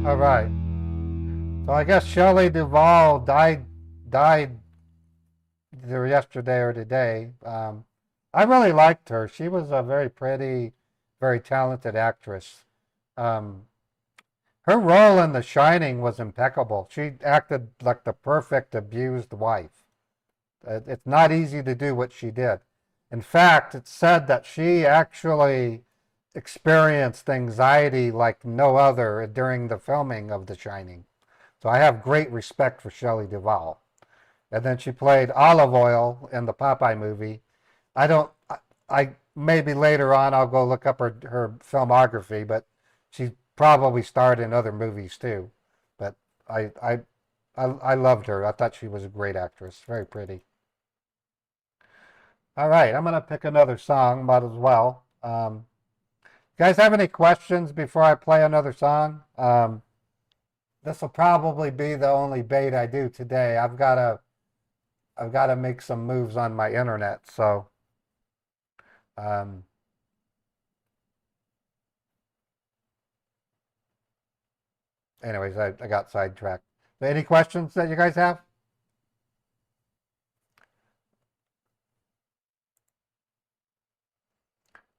All right. So I guess Shelley Duvall died either yesterday or today. I really liked her. She was a very pretty, very talented actress. Um, Her role in The Shining was impeccable. She acted like the perfect abused wife. It's not easy to do what she did. In fact, it's said that she actually experienced anxiety like no other during the filming of The Shining. So I have great respect for Shelley Duvall. And then she played Olive Oil in the Popeye movie. I don't, I maybe later on I'll go look up her filmography, but she probably starred in other movies too. But I, I, I loved her. I thought she was a great actress. Very pretty. All right, I'm gonna pick another song. Might as well. You guys have any questions before I play another song? This will probably be the only bait I do today. I've got to make some moves on my internet. So, um, anyways, I got sidetracked. So any questions that you guys have?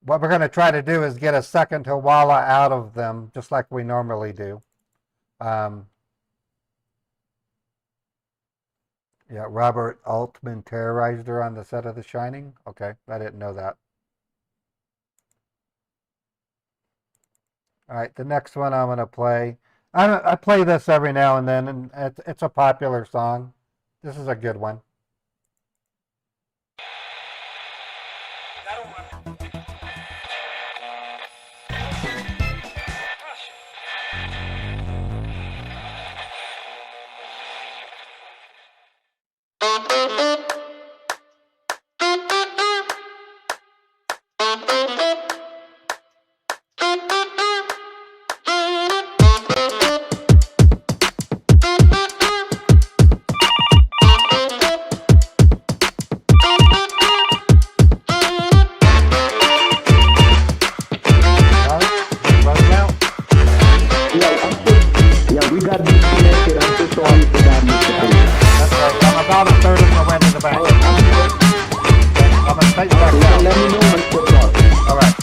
What we're going to try to do is get a second Hawala out of them, just like we normally do. Um, yeah, Robert Altman terrorized her on the set of The Shining. Okay, I didn't know that. All right, the next one I'm going to play. I play this every now and then, and it's a popular song. This is a good one. All right, running out. Yeah, we got disconnected. I'm so sorry for that, Mr. Phillips. That's right. I'm about a third of the way to the back. I'm going to take you back You can down. let me know when to talk. All right.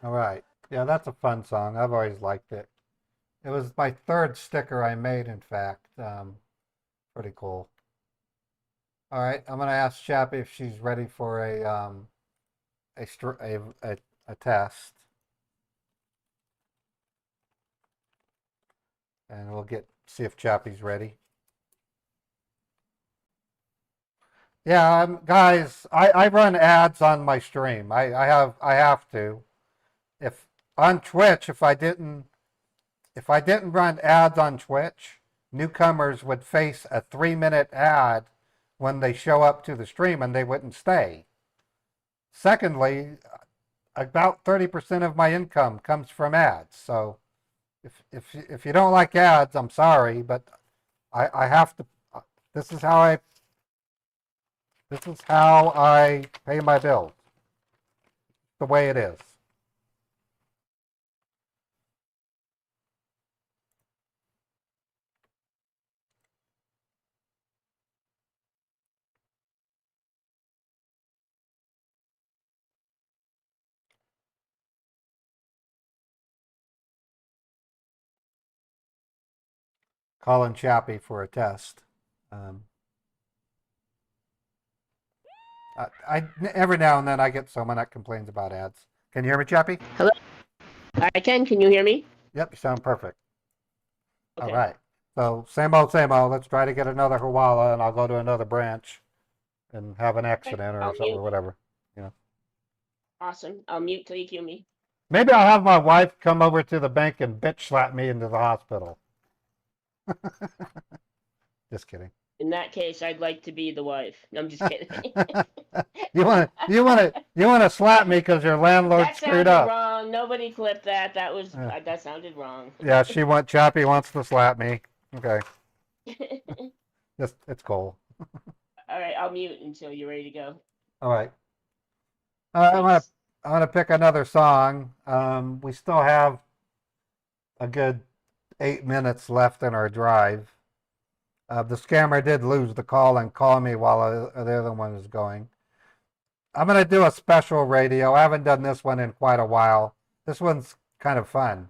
All right. Yeah, that's a fun song. I've always liked it. It was my third sticker I made, in fact. Pretty cool. All right, I'm gonna ask Chappie if she's ready for a test, and we'll see if Chappie's ready. Yeah, guys, I run ads on my stream. I have to. If on Twitch, if I didn't run ads on Twitch, newcomers would face a 3-minute ad when they show up to the stream and they wouldn't stay. Secondly, about 30% of my income comes from ads. So if you don't like ads, I'm sorry, but I have to. This is how I pay my bills. The way it is. Calling Chappie for a test. Um, every now and then I get someone that complains about ads. Can you hear me, Chappie? Hello? I can. Can you hear me? Yep, you sound perfect. All Okay. right. So same old, same old. Let's try to get another Hawala, and I'll go to another branch and have an accident or I'll something or mute. whatever. You know. Awesome. I'll mute till you cue me. Maybe I'll have my wife come over to the bank and bitch slap me into the hospital. Just kidding. In that case, I'd like to be the wife. No, I'm just kidding. you want to slap me because your landlord That screwed sounded up. wrong. Nobody clipped that. That sounded wrong. Yeah, Chappie wants to slap me. Okay, it's cool. All right, I'll mute until you're ready to go. All right. I'm Thanks. gonna pick another song. We still have a good 8 minutes left in our drive. The scammer did lose the call and call me while the other one was going. I'm gonna do a special radio. I haven't done this one in quite a while. This one's kind of fun.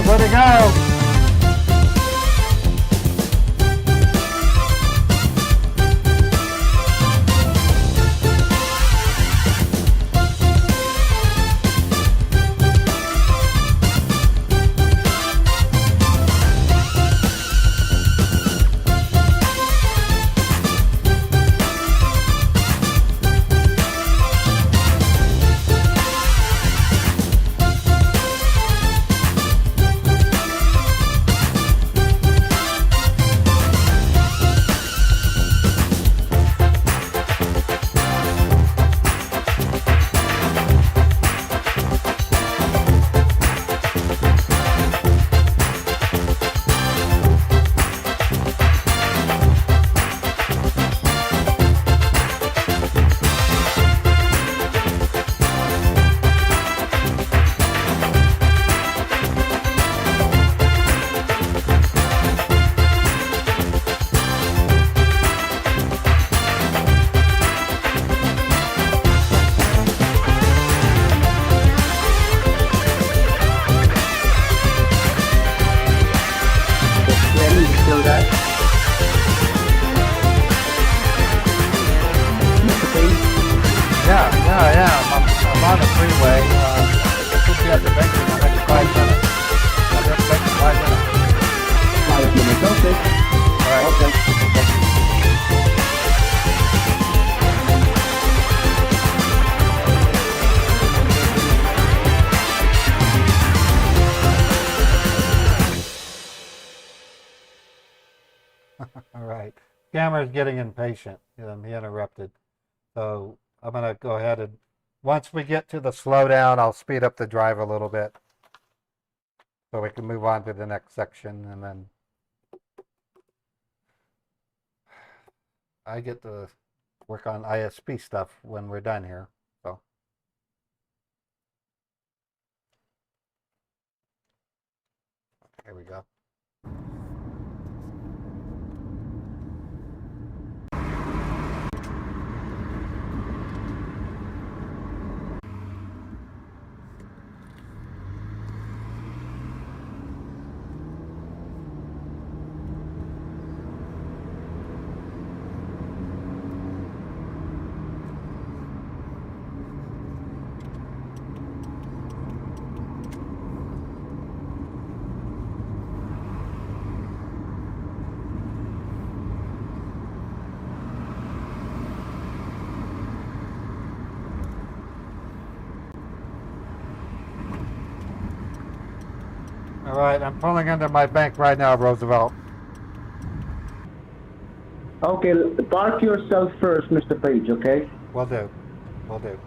Where'd it go? Lenny, you still there? Okay. Yeah. I'm on the freeway. Should be at the bank in the next 5 minutes. I'll be at the bank in 5 minutes. 5 minutes, okay. All right. Okay. All right. Scammer's getting impatient. He interrupted. So I'm going to go ahead and once we get to the slowdown, I'll speed up the drive a little bit so we can move on to the next section, and then I get to work on ISP stuff when we're done here. So here we go. All right, I'm pulling into my bank right now, Roosevelt. Okay, park yourself first, Mr. Page, okay? Will do. Will do.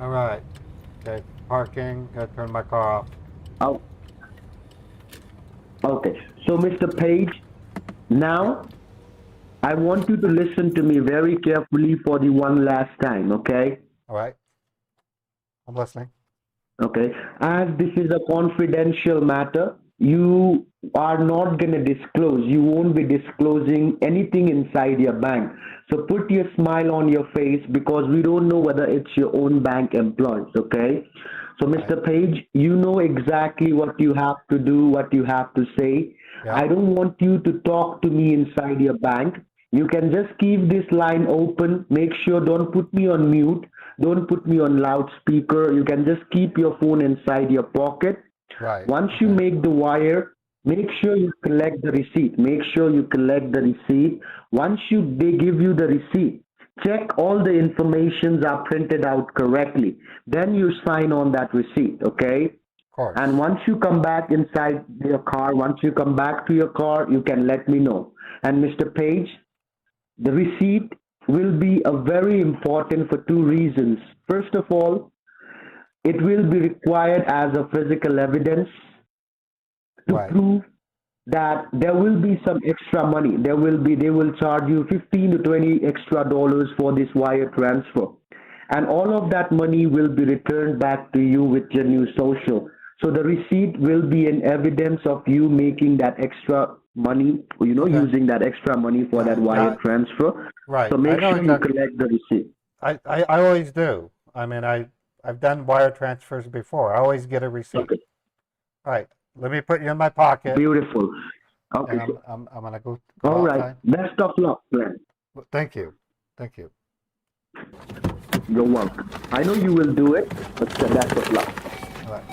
All right. Okay, parking. Gotta turn my car off. Oh, okay. So, Mr. Page, Yep. now I want you to listen to me very carefully for the one last time, okay? All right. I'm listening. Okay. As this is a confidential matter, you are not going to disclose, you won't be disclosing anything inside your bank. So put your smile on your face because we don't know whether it's your own bank employees, okay? So, All right. Mr. Page, you know exactly what you have to do, what you have to say. Yep. I don't want you to talk to me inside your bank. You can just keep this line open. Make sure don't put me on mute. Don't put me on loudspeaker. You can just keep your phone inside your pocket. Right. Once you Okay. make the wire, make sure you collect the receipt. Make sure you collect the receipt. Once they give you the receipt, check all the informations are printed out correctly. Then you sign on that receipt, okay? Of course. And once you come back inside your car, once you come back to your car, you can let me know. And Mr. Page, the receipt will be a very important for two reasons. First of all, it will be required as a physical evidence to Right. prove that there will be some extra money. They will charge you 15 to 20 extra dollars for this wire transfer. And all of that money will be returned back to you with your new social. So the receipt will be an evidence of you making that extra money, Okay. using that extra money for that wire Yeah. transfer. Right. So I make know sure you exactly. collect the receipt. I always do. I mean, I've done wire transfers before. I always get a receipt. Okay, All right. Let me put you in my pocket, beautiful. Okay, and so, I'm gonna go all right. outside. Best of luck, Glenn. Thank you. Thank you. You're welcome. I know you will do it, but best of luck. All right.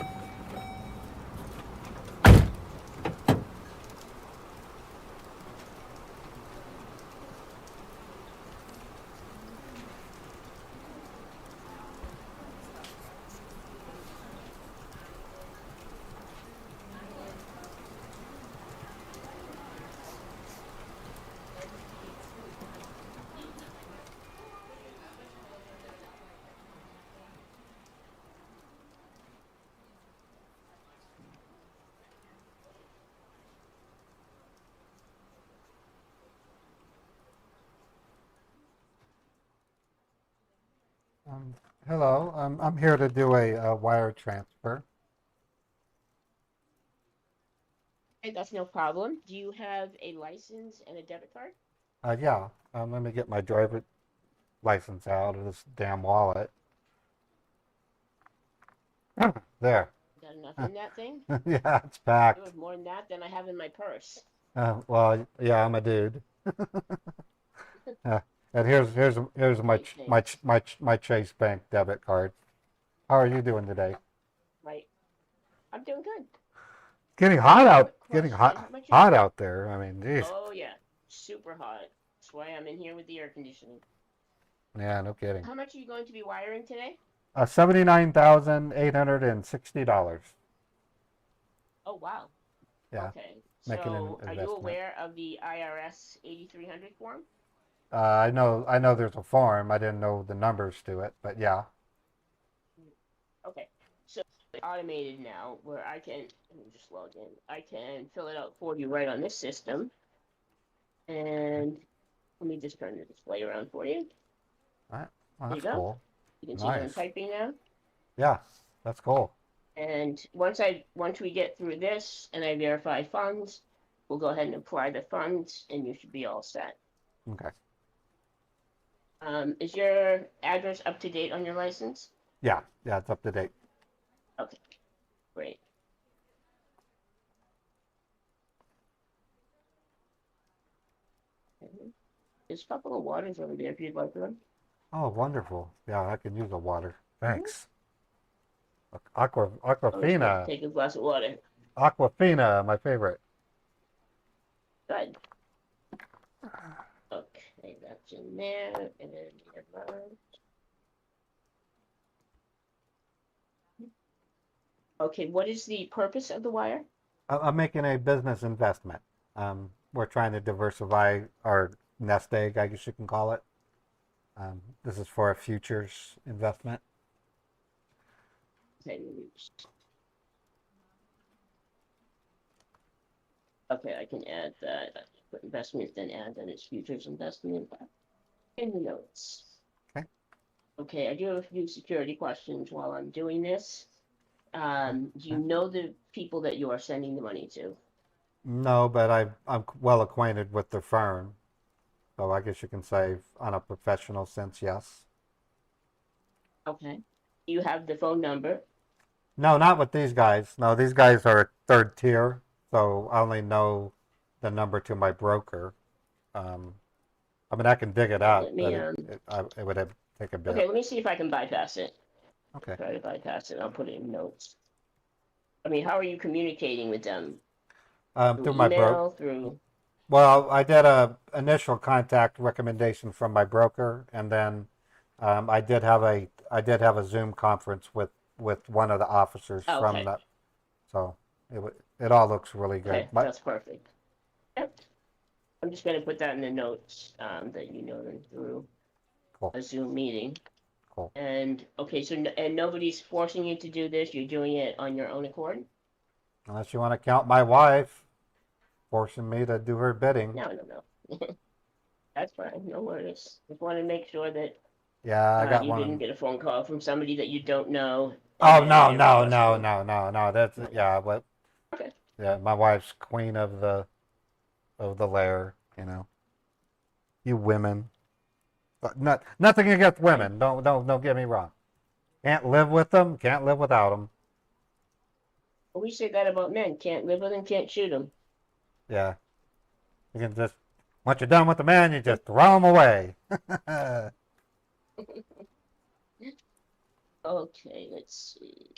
Um, Hello. I'm here to do a wire transfer. Hey, that's no problem. Do you have a license and a debit card? Yeah. Let me get my driver license out of this damn wallet. There. Got enough in that thing? Yeah, it's There packed. was more than that than I have in my purse. Well, yeah, I'm a dude. Uh, and here's my Great thing. my Chase Bank debit card. How are you doing today? Right. I'm doing good. Getting hot out, Quick getting question. How much? hot out there. I mean, geez. Oh yeah, super hot. That's why I'm in here with the air conditioning. Yeah, no kidding. How much are you going to be wiring today? $79,860. Oh wow. Yeah, Okay. making an So, are you investment. aware of the IRS 8300 form? I know there's a form. I didn't know the numbers to it, but yeah. Okay. So it's automated now where let me just log in. I can fill it out for you right on this system. And let me just turn the display around for you. All right. Well, There you that's go. cool. You can see that I'm Nice. typing now. Yeah, that's cool. And once we get through this and I verify funds, we'll go ahead and apply the funds and you should be all set. Okay. Is your address up to date on your license? Yeah, it's up to date. Okay, great. There's a couple of waters over there if you'd like them. Oh, wonderful. Yeah, I can use the water. Mhm. Thanks. Always good to Aquafina. take a glass of water. Aquafina, my favorite. Good. Okay, that's in there, and then we have mine. Okay, what is the purpose of the wire? I'm making a business investment. We're trying to diversify our nest egg, I guess you can call it. This is for a futures investment. Okay, I can add that. I can put investment, then add that it's futures investment in the notes. Okay. Okay, I do have a few security questions while I'm doing this. Do you know the people that you are sending the money to? No, but I'm well acquainted with the firm. So I guess you can say on a professional sense, yes. Okay. You have the phone number. No, not with these guys. No, these guys are third tier. So I only know the number to my broker. Um, I mean, I can dig it Let out, me but it would have take a bit. okay, let me see if I can bypass it. Okay. Try to bypass it. I'll put it in notes. I mean, how are you communicating with them? Through Through my email, through Well, I did a initial contact recommendation from my broker, and then I did have a Zoom conference with one of the officers from okay. that. So it all looks really good. Okay, that's perfect. Yep. I'm just gonna put that in the notes, that you know them through Cool, a Zoom meeting. cool. And okay, so and nobody's forcing you to do this. You're doing it on your own accord. Unless you want to count my wife forcing me to do her bidding. No, no, no. That's fine. No worries. Just want to make sure that Yeah, I got you didn't one. get a phone call from somebody that you don't know, Oh and no, they're no, no, requesting. no, no, no. That's No. yeah, but Okay. yeah, my wife's queen of the lair. You know, you women. But nothing against Fine. women. Don't get me wrong. Can't live with them. Can't live without them. We say that about men. Can't live with them. Can't shoot them. Yeah, you can just once you're done with the man, you just throw them away. Okay. Let's see.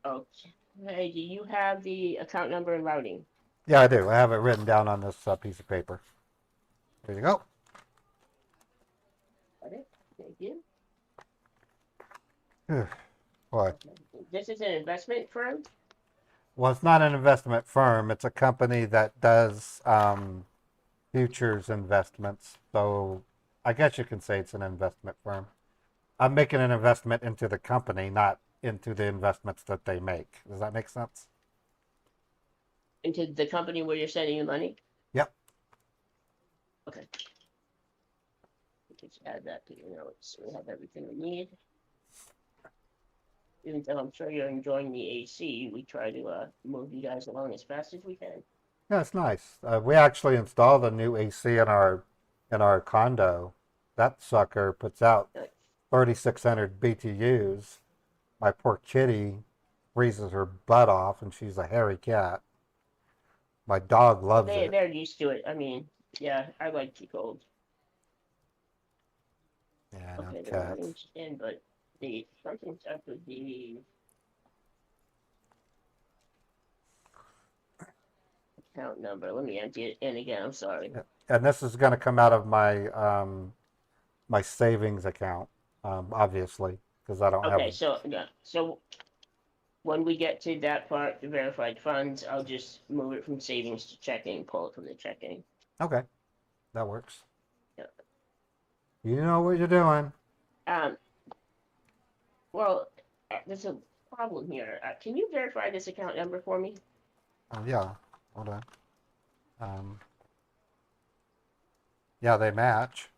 Okay. Hey, do you have the account number and routing? Yeah, I do. I have it written down on this piece of paper. There you go. Got it. Thank you. Boy, Okay. This is an investment firm. well, it's not an investment firm. It's a company that does futures investments. So I guess you can say it's an investment firm. I'm making an investment into the company, not into the investments that they make. Does that make sense? Into the company where you're sending the money? Yep. Okay. Just add that to your notes. So we have everything we need. Even though I'm sure you're enjoying the AC, we try to move you guys along as fast as we can. Yeah, it's nice. We actually installed a new AC in our condo. That sucker puts out 3,600 BTUs. My poor kitty freezes her butt off, and she's a hairy cat. My dog loves it. They're used to it. I mean, yeah, I like too cold. Yeah, no Okay, the cats. routing's in, but the something's up with the account number. Let me empty it in again. I'm sorry. And this is going to come out of my my savings account, obviously, because I don't have. Okay, so yeah, so when we get to that part, the verified funds, I'll just move it from savings to checking, pull it from the checking. Okay, that works. Yeah. You know what you're doing. Um. Well, there's a problem here. Can you verify this account number for me? Yeah, hold on. Um, yeah, they match,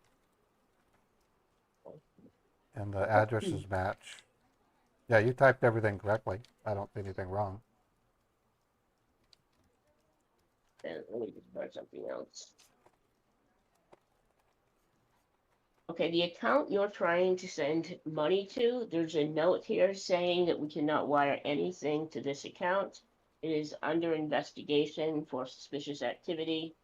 and the addresses match. Yeah, you typed everything correctly. I don't see anything wrong. And let me just try something else. Okay, the account you're trying to send money to, there's a note here saying that we cannot wire anything to this account. It is under investigation for suspicious activity.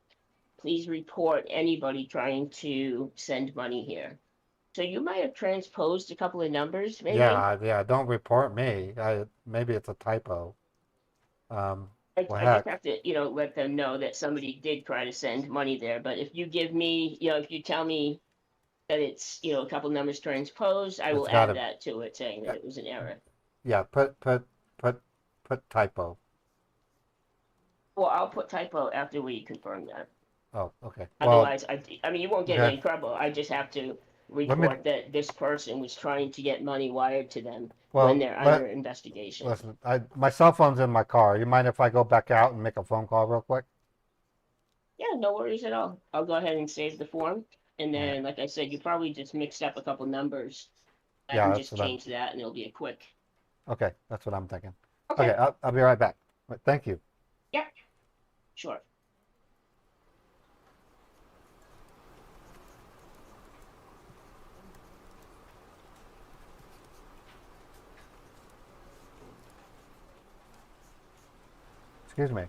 please report anybody trying to send money here. So you might have transposed a couple of numbers, maybe. Yeah. Don't report me. Maybe it's a typo. I Well, just heck. have to, let them know that somebody did try to send money there. But if you give me, if you tell me that it's, a couple numbers transposed, I will It's add gotta. that to it, saying that it was an error. Yeah. Put typo. Well, I'll put typo after we confirm that. Oh, okay. Well, Otherwise, I mean, you won't get in okay. any trouble. I just have to Let me. report that this person was trying to get money wired to them when Well, they're under investigation. listen. My cell phone's in my car. You mind if I go back out and make a phone call real quick? Yeah, no worries at all. I'll go ahead and save the form. And All right. then, like I said, you probably just mixed up a couple numbers. I Yeah, can that's just what I'm. change that and it'll be a quick. Okay, that's what I'm thinking. Okay. Okay, I'll be right back. Thank you. Yeah, sure. Excuse me.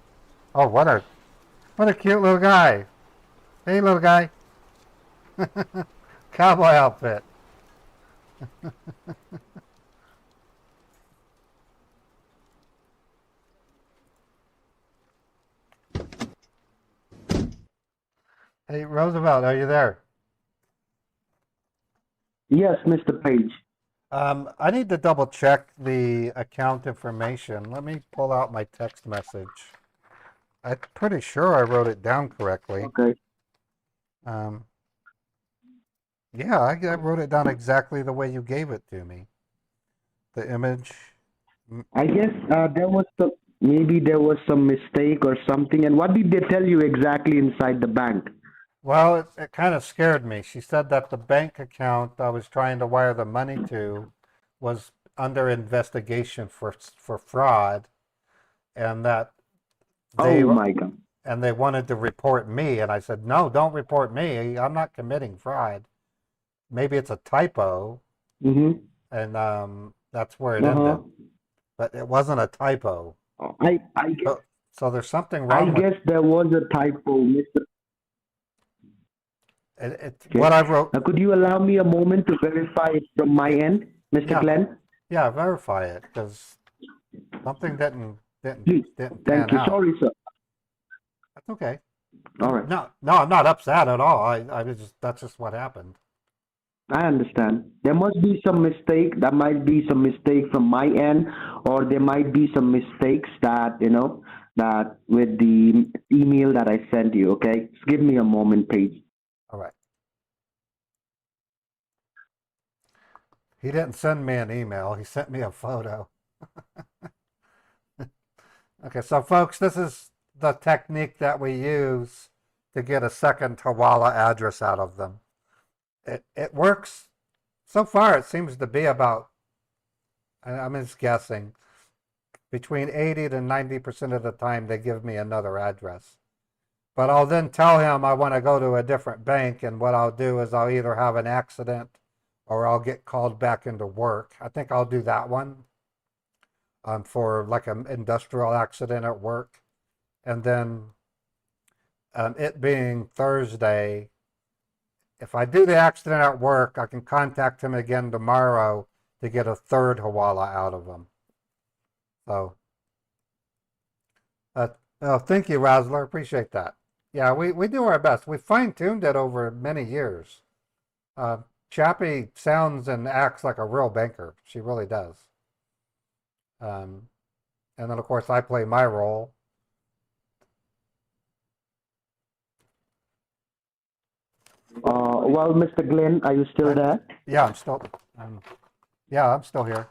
Oh, what a cute little guy. Hey, little guy. Cowboy outfit. Hey, Roosevelt, are you there? Yes, Mr. Page. I need to double check the account information. Let me pull out my text message. I'm pretty sure I wrote it down correctly. Okay. Yeah, I wrote it down exactly the way you gave it to me. The image. I guess maybe there was some mistake or something. And what did they tell you exactly inside the bank? Well, it kind of scared me. She said that the bank account I was trying to wire the money to was under investigation for fraud, and that they Oh my God. and they wanted to report me. And I said, no, don't report me. I'm not committing fraud. Maybe it's a typo, Mm-hmm. and that's where it Uh-huh. ended. But it wasn't a typo. I So there's something I wrong with guess there was a typo, Mr. Okay. what I wrote. Now, could you allow me a moment to verify it from my end, Mr. Yeah, Glenn? yeah, verify it because something Please. didn't Thank pan you. out. Sorry, sir. That's okay. All right. No, I'm not upset at all. I was just that's just what happened. I understand. There must be some mistake. There might be some mistake from my end, or there might be some mistakes that, that with the email that I sent you, okay? Just give me a moment, please. All right. He didn't send me an email. He sent me a photo. Okay, so folks, this is the technique that we use to get a second Hawala address out of them. It works. So far, it seems to be about, I'm just guessing, between 80 to 90% of the time they give me another address. But I'll then tell him I want to go to a different bank, and what I'll do is I'll either have an accident or I'll get called back into work. I think I'll do that one for like an industrial accident at work. And then it being Thursday, if I do the accident at work, I can contact him again tomorrow to get a third Hawala out of him. So, oh, thank you, Razzler. Appreciate that. Yeah, we do our best. We fine-tuned it over many years. Chappie sounds and acts like a real banker. She really does. And then, of course, I play my role. Well, Mr. Glenn, are you still there? Yeah, I'm still here.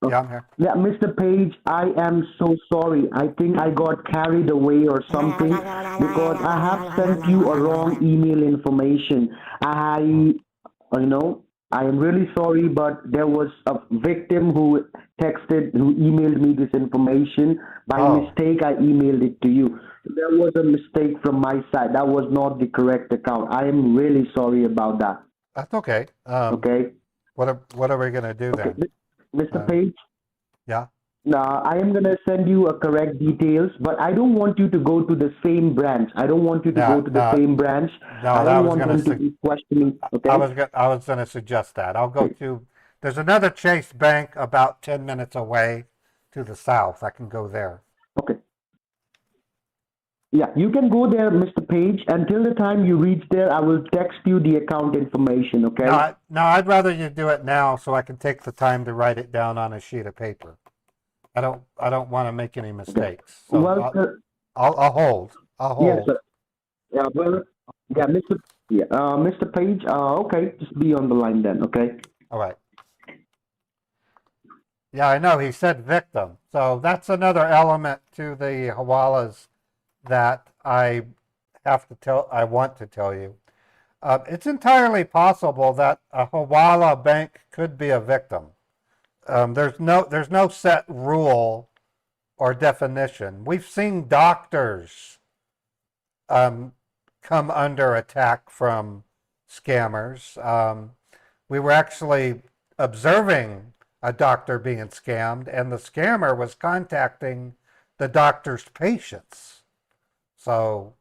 Yeah, I'm here. Yeah, Mr. Page, I am so sorry. I think I got carried away or something because I have sent you a wrong email information. I am really sorry, but there was a victim who emailed me this information. By mistake, I emailed it to you. There was a mistake from my side. That was not the correct account. I am really sorry about that. That's okay. Okay. What are we gonna do then? Mr. Page? Yeah. Now, I am gonna send you a correct details, but I don't want you to go to the same branch. I don't want you to go No, to the no, same branch. no. I That don't was want gonna. them to be questioning. I Okay? was I was gonna suggest that. I'll go to. There's another Chase Bank about 10 minutes away, to the south. I can go there. Okay. Yeah, you can go there, Mr. Page. Until the time you reach there, I will text you the account information. No, Okay? no. I'd rather you do it now, so I can take the time to write it down on a sheet of paper. I don't want to make any mistakes. So Well, sir, I'll hold. I'll yes, hold. sir. Yeah, well, yeah, Mr. Yeah, Mr. Page. Okay, just be on the line then. Okay. All right. Yeah, I know. He said victim. So that's another element to the Hawalas that I want to tell you. It's entirely possible that a Hawala bank could be a victim. There's no set rule or definition. We've seen doctors come under attack from scammers. We were actually observing a doctor being scammed, and the scammer was contacting the doctor's patients. So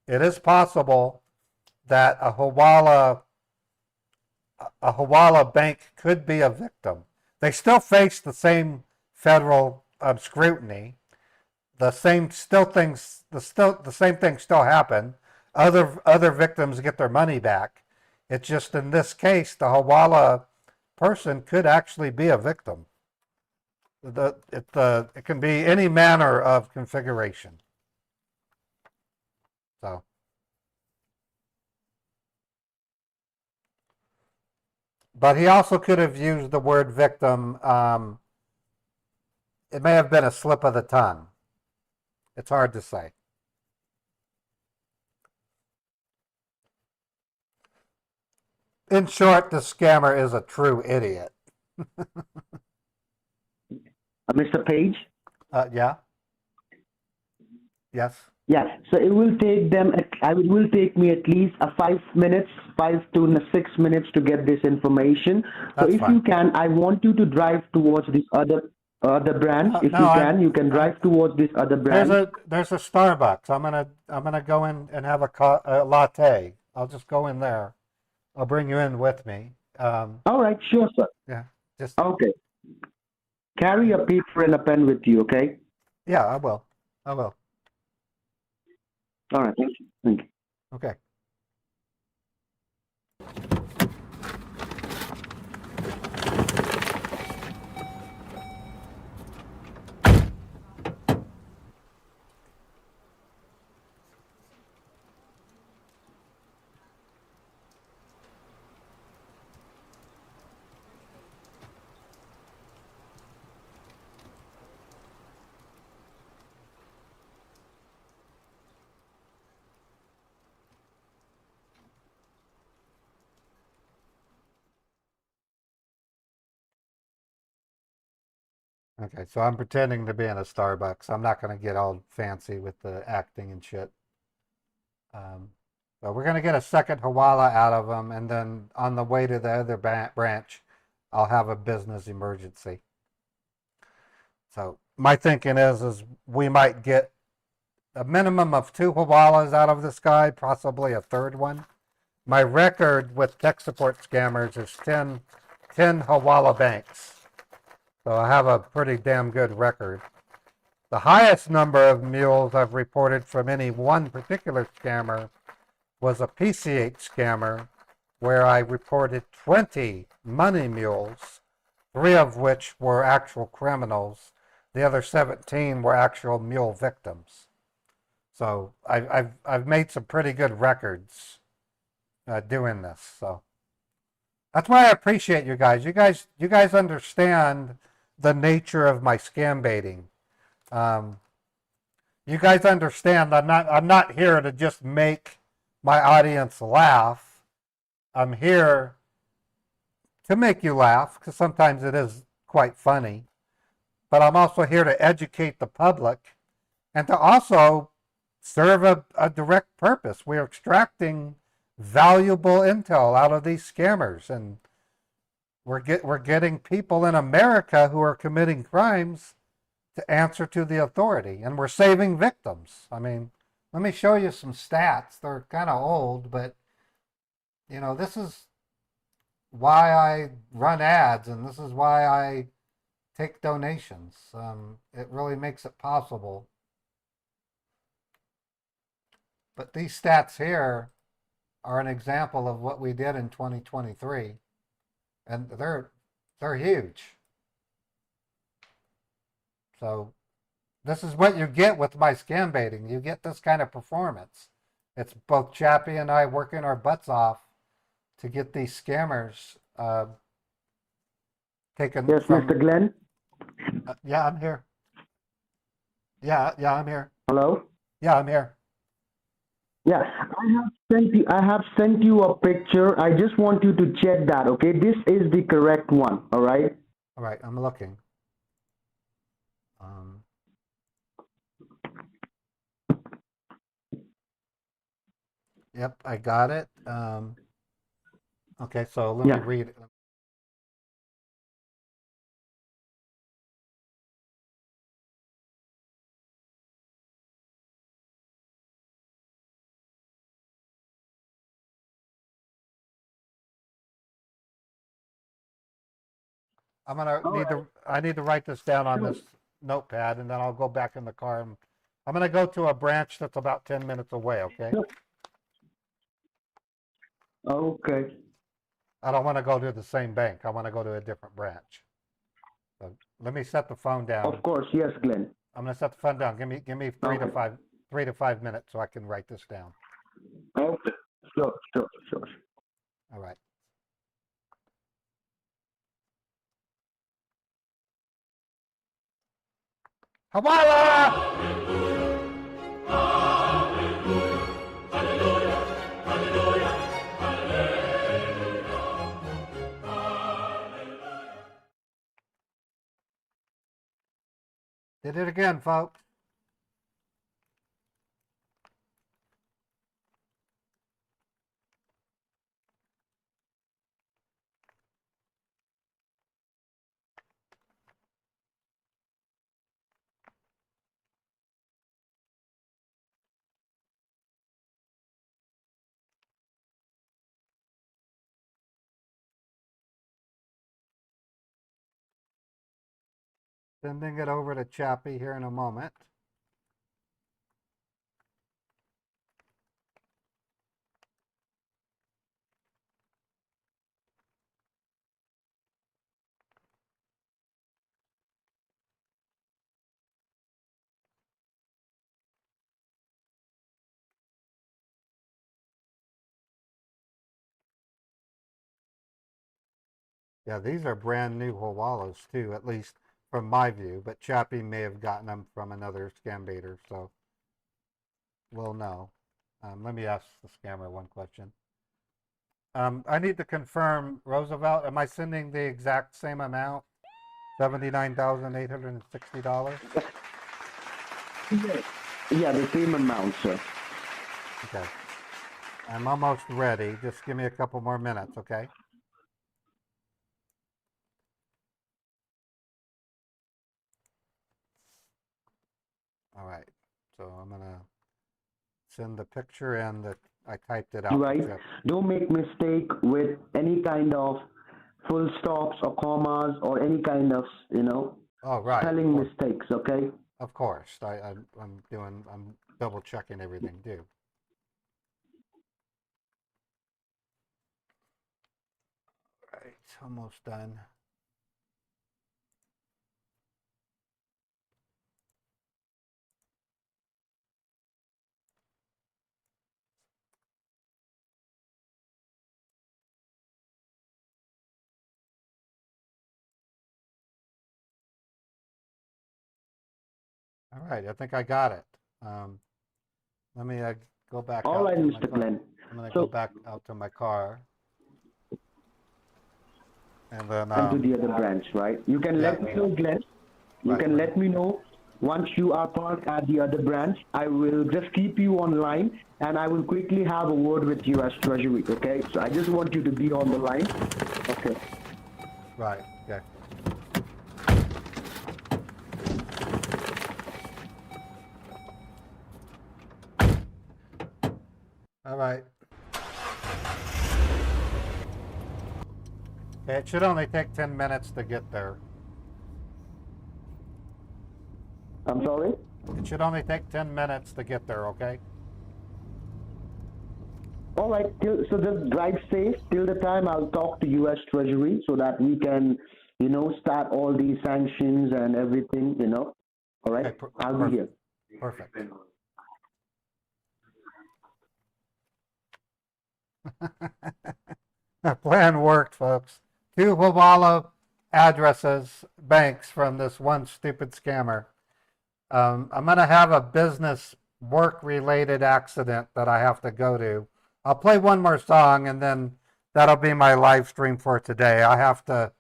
it is possible that a Hawala bank could be a victim. They still face the same federal scrutiny. The same things still happen. Other victims get their money back. It's just in this case, the Hawala person could actually be a victim. It can be any manner of configuration. So. But he also could have used the word victim. It may have been a slip of the tongue. It's hard to say. In short, the scammer is a true idiot. Mr. Page. Yeah. Yes. Yeah, so it will take them. It will take me at least 5 minutes, 5 to 6 minutes to get this information. So That's if fine. you can, I want you to drive towards this other branch. If No, you can drive towards this other branch. There's a Starbucks. I'm gonna go in and have a latte. I'll just go in there. I'll bring you in with me. All right, sure, sir. Yeah. Just Okay. Carry a paper and a pen with you, okay? yeah. I will. I will. All right, thank you. Thank you. Okay. Okay, so I'm pretending to be in a Starbucks. I'm not going to get all fancy with the acting and shit. So we're going to get a second Hawala out of them, and then on the way to the other branch, I'll have a business emergency. So my thinking is we might get a minimum of 2 Hawalas out of this guy, possibly a third one. My record with tech support scammers is 10 Hawala banks. So I have a pretty damn good record. The highest number of mules I've reported from any one particular scammer was a PCH scammer, where I reported 20 money mules, 3 of which were actual criminals. The other 17 were actual mule victims. So I've made some pretty good records doing this. So that's why I appreciate you guys. You guys understand the nature of my scam baiting. You guys understand I'm not here to just make my audience laugh. I'm here to make you laugh, because sometimes it is quite funny. But I'm also here to educate the public and to also serve a direct purpose. We're extracting valuable intel out of these scammers, and we're getting people in America who are committing crimes to answer to the authority, and we're saving victims. I mean, let me show you some stats. They're kind of old, but you know, this is why I run ads, and this is why I take donations. It really makes it possible. But these stats here are an example of what we did in 2023, and they're huge. So this is what you get with my scam baiting. You get this kind of performance. It's both Chappie and I working our butts off to get these scammers taken Yes, from. Mr. Glenn. Yeah, I'm here. Yeah, I'm here. Hello. Yeah, I'm here. Yeah, I have sent you a picture. I just want you to check that. Okay, this is the correct one. All right. All right, I'm looking. Yep, I got it. Okay, so let me read it. I need to write this down on this notepad, and then I'll go back in the car. And I'm gonna go to a branch that's about 10 minutes away. Okay. Okay. I don't want to go to the same bank. I want to go to a different branch. So let me set the phone down. Of course, yes, Glenn. I'm gonna set the phone down. Give me three to five minutes so I can write this down. Okay. Sure. All right. Hawala! Did it again, folks. Sending it over to Chappie here in a moment. Yeah, these are brand new Hawalas too, at least from my view, but Chappie may have gotten them from another scam baiter, so we'll know. Let me ask the scammer one question. I need to confirm, Roosevelt, am I sending the exact same amount? $79,860? Yeah, the same amount, sir. Okay. I'm almost ready. Just give me a couple more minutes, okay? All right. So I'm going to send the picture and I typed it out. Right. Don't make mistake with any kind of full stops or commas or any kind of, spelling mistakes, okay? Of course. I'm double checking everything too. All right, almost done. All right, I think I got it. Let me go back. All right, Mr. Glenn. I'm going to go back out to my car. And then and to the other branch, right? You can let me know, Glenn. You can let me know once you are parked at the other branch. I will just keep you online, and I will quickly have a word with you as Treasury, okay? So I just want you to be on the line. Okay. Right, okay. right. Okay, it should only take 10 minutes to get there. I'm sorry? It should only take 10 minutes to get there, okay? All right, so just drive safe till the time I'll talk to U.S. Treasury so that we can, start all these sanctions and everything, All right, Okay, I'll be here. Perfect. The plan worked, folks. 2 Wawala addresses, banks from this one stupid scammer. I'm going to have a business work-related accident that I have to go to. I'll play one more song and then that'll be my live stream for today. I have to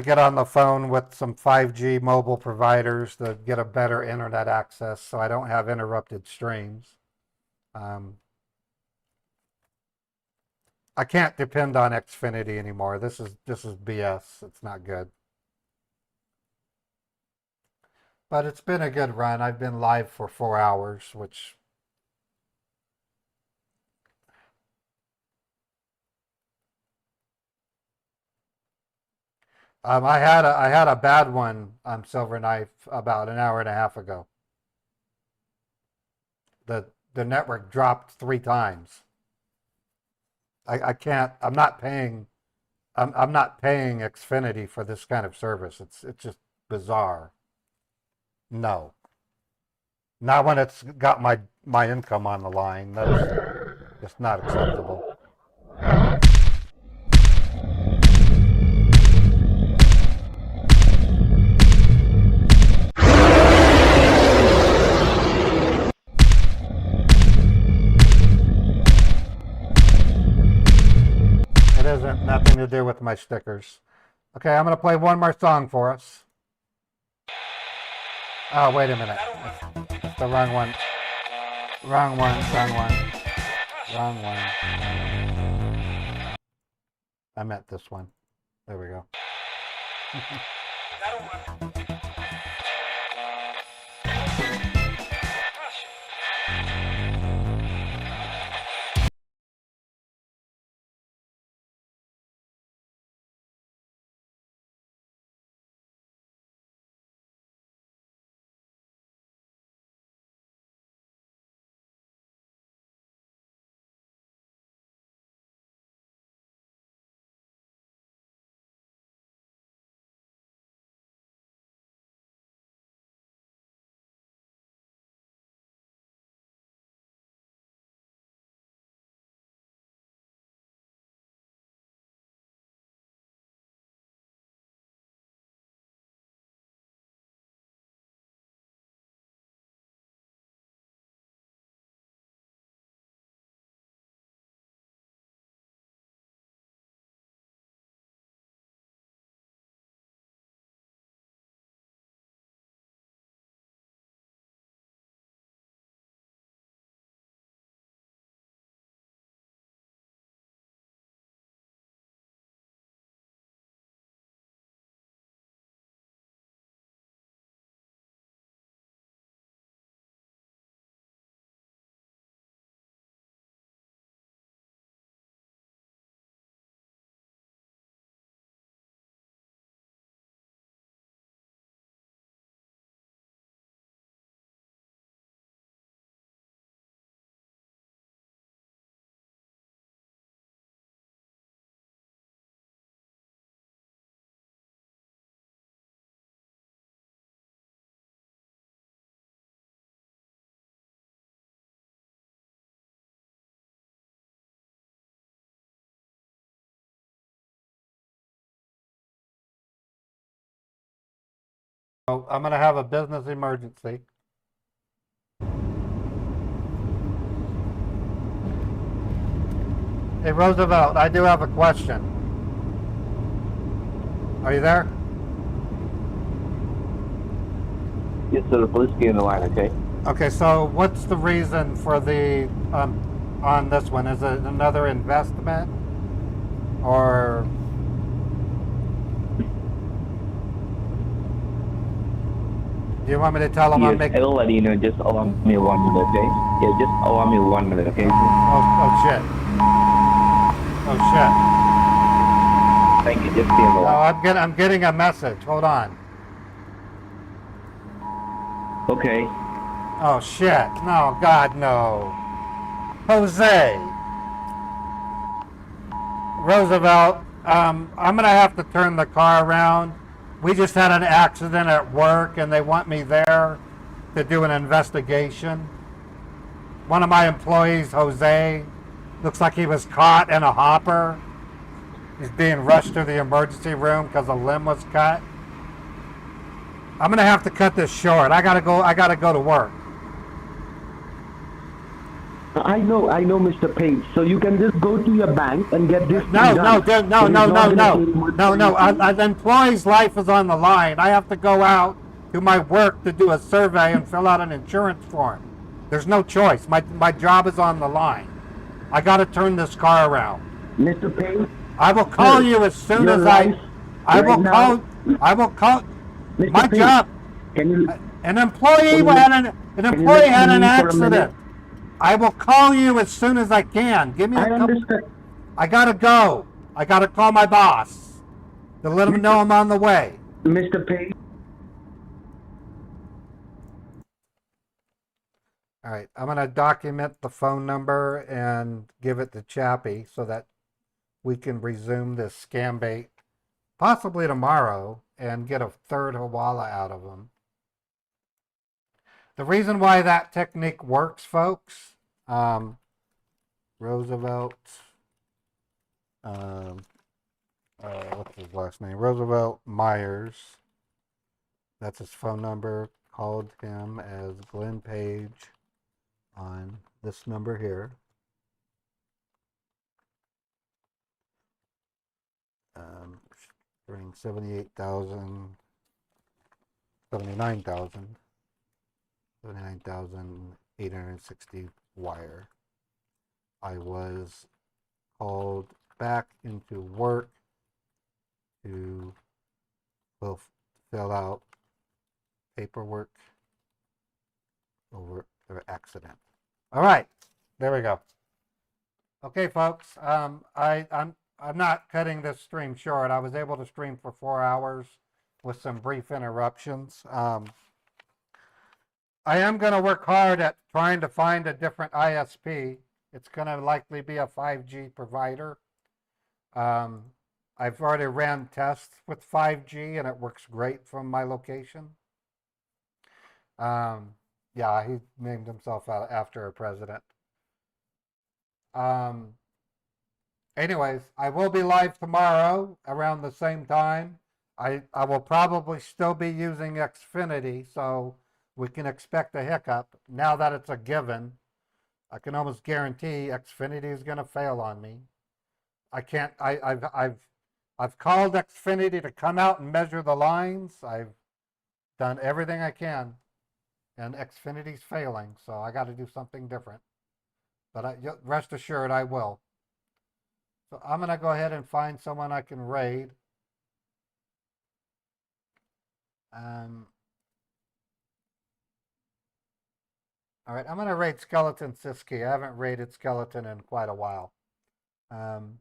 get on the phone with some 5G mobile providers to get a better internet access so I don't have interrupted streams. I can't depend on Xfinity anymore. This is BS. It's not good. But it's been a good run. I've been live for 4 hours, which I had a bad one on Silver Knife about an hour and a half ago. The network dropped 3 times. I can't. I'm not paying Xfinity for this kind of service. It's just bizarre. No. Not when it's got my income on the line. That's just not acceptable. It isn't nothing to do with my stickers. Okay, I'm going to play one more song for us. Oh, wait a minute. That's the wrong one. Wrong one. I meant this one. There we go. So I'm going to have a business emergency. Hey, Roosevelt, I do have a question. Are you there? Yes, sir. Please stay in the line, okay? Okay, so what's the reason for the, on this one? Is it another investment? Or Do you want me to tell them I'm Yes, making? I will let you know. Just allow me 1 minute, okay? Yeah, just allow me 1 minute, okay? Oh shit. Oh shit. Thank you. Just be on the No, line. I'm getting a message. Hold on. Okay. Oh shit. No, God, no. Jose. Roosevelt, I'm gonna have to turn the car around. We just had an accident at work and they want me there to do an investigation. One of my employees, Jose, looks like he was caught in a hopper. He's being rushed to the emergency room because a limb was cut. I'm gonna have to cut this short. I gotta go to work. I know, Mr. Page. So you can just go to your bank and get this No, thing no, done. no, It is no, not no, gonna no, take much no, no. time. An employee's life is on the line. I have to go out to my work to do a survey and fill out an insurance form. There's no choice. My job is on the line. I got to turn this car around. Mr. Page, I will call sir, you as soon your as life I will right now, call. I will call. Mr. My Page, job. can you An employee can you had an can you employee had listen to an me for a minute? accident. I will call you as soon as I can. Give me a I couple. understand. I gotta go. I gotta call my boss to let him know I'm on the way. Mr. Page, All right, I'm gonna document the phone number and give it to Chappie so that we can resume this scam bait possibly tomorrow and get a third Hawala out of him. The reason why that technique works, folks, Roosevelt, what's his last name? Roosevelt Myers. That's his phone number. Called him as Glenn Page on this number here. Bring 78,000, 79,000, 79,860 wire. I was called back into work to fill out paperwork over the accident. All right, there we go. Okay, folks. I'm not cutting this stream short. I was able to stream for 4 hours with some brief interruptions. I am going to work hard at trying to find a different ISP. It's going to likely be a 5G provider. I've already ran tests with 5G and it works great from my location. Yeah, he named himself after a president. Anyways, I will be live tomorrow around the same time. I will probably still be using Xfinity, so we can expect a hiccup. Now that it's a given, I can almost guarantee Xfinity is going to fail on me. I can't. I've called Xfinity to come out and measure the lines. I've done everything I can, and Xfinity's failing. So I got to do something different. But rest assured, I will. So I'm going to go ahead and find someone I can raid. All right, I'm going to raid Skeleton Siski. I haven't raided Skeleton in quite a while. And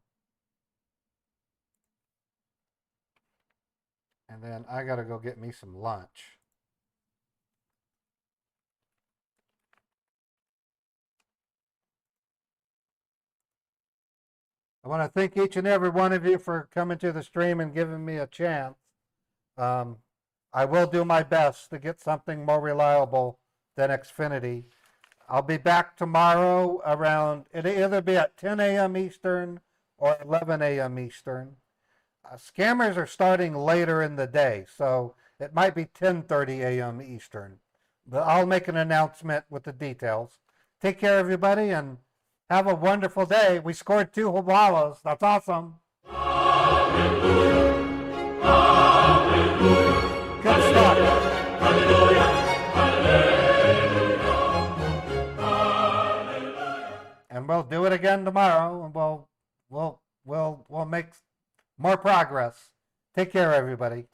then I got to go get me some lunch. I want to thank each and every one of you for coming to the stream and giving me a chance. I will do my best to get something more reliable than Xfinity. I'll be back tomorrow around, it'll either be at 10 a.m. Eastern or 11 a.m. Eastern. Scammers are starting later in the day, so it might be 10:30 a.m. Eastern. But I'll make an announcement with the details. Take care, everybody, and have a wonderful day. We scored 2 Hawalas. That's awesome. Hallelujah. Hallelujah. Good stuff. Hallelujah. Hallelujah. And we'll do it again tomorrow, and we'll make more progress. Take care, everybody.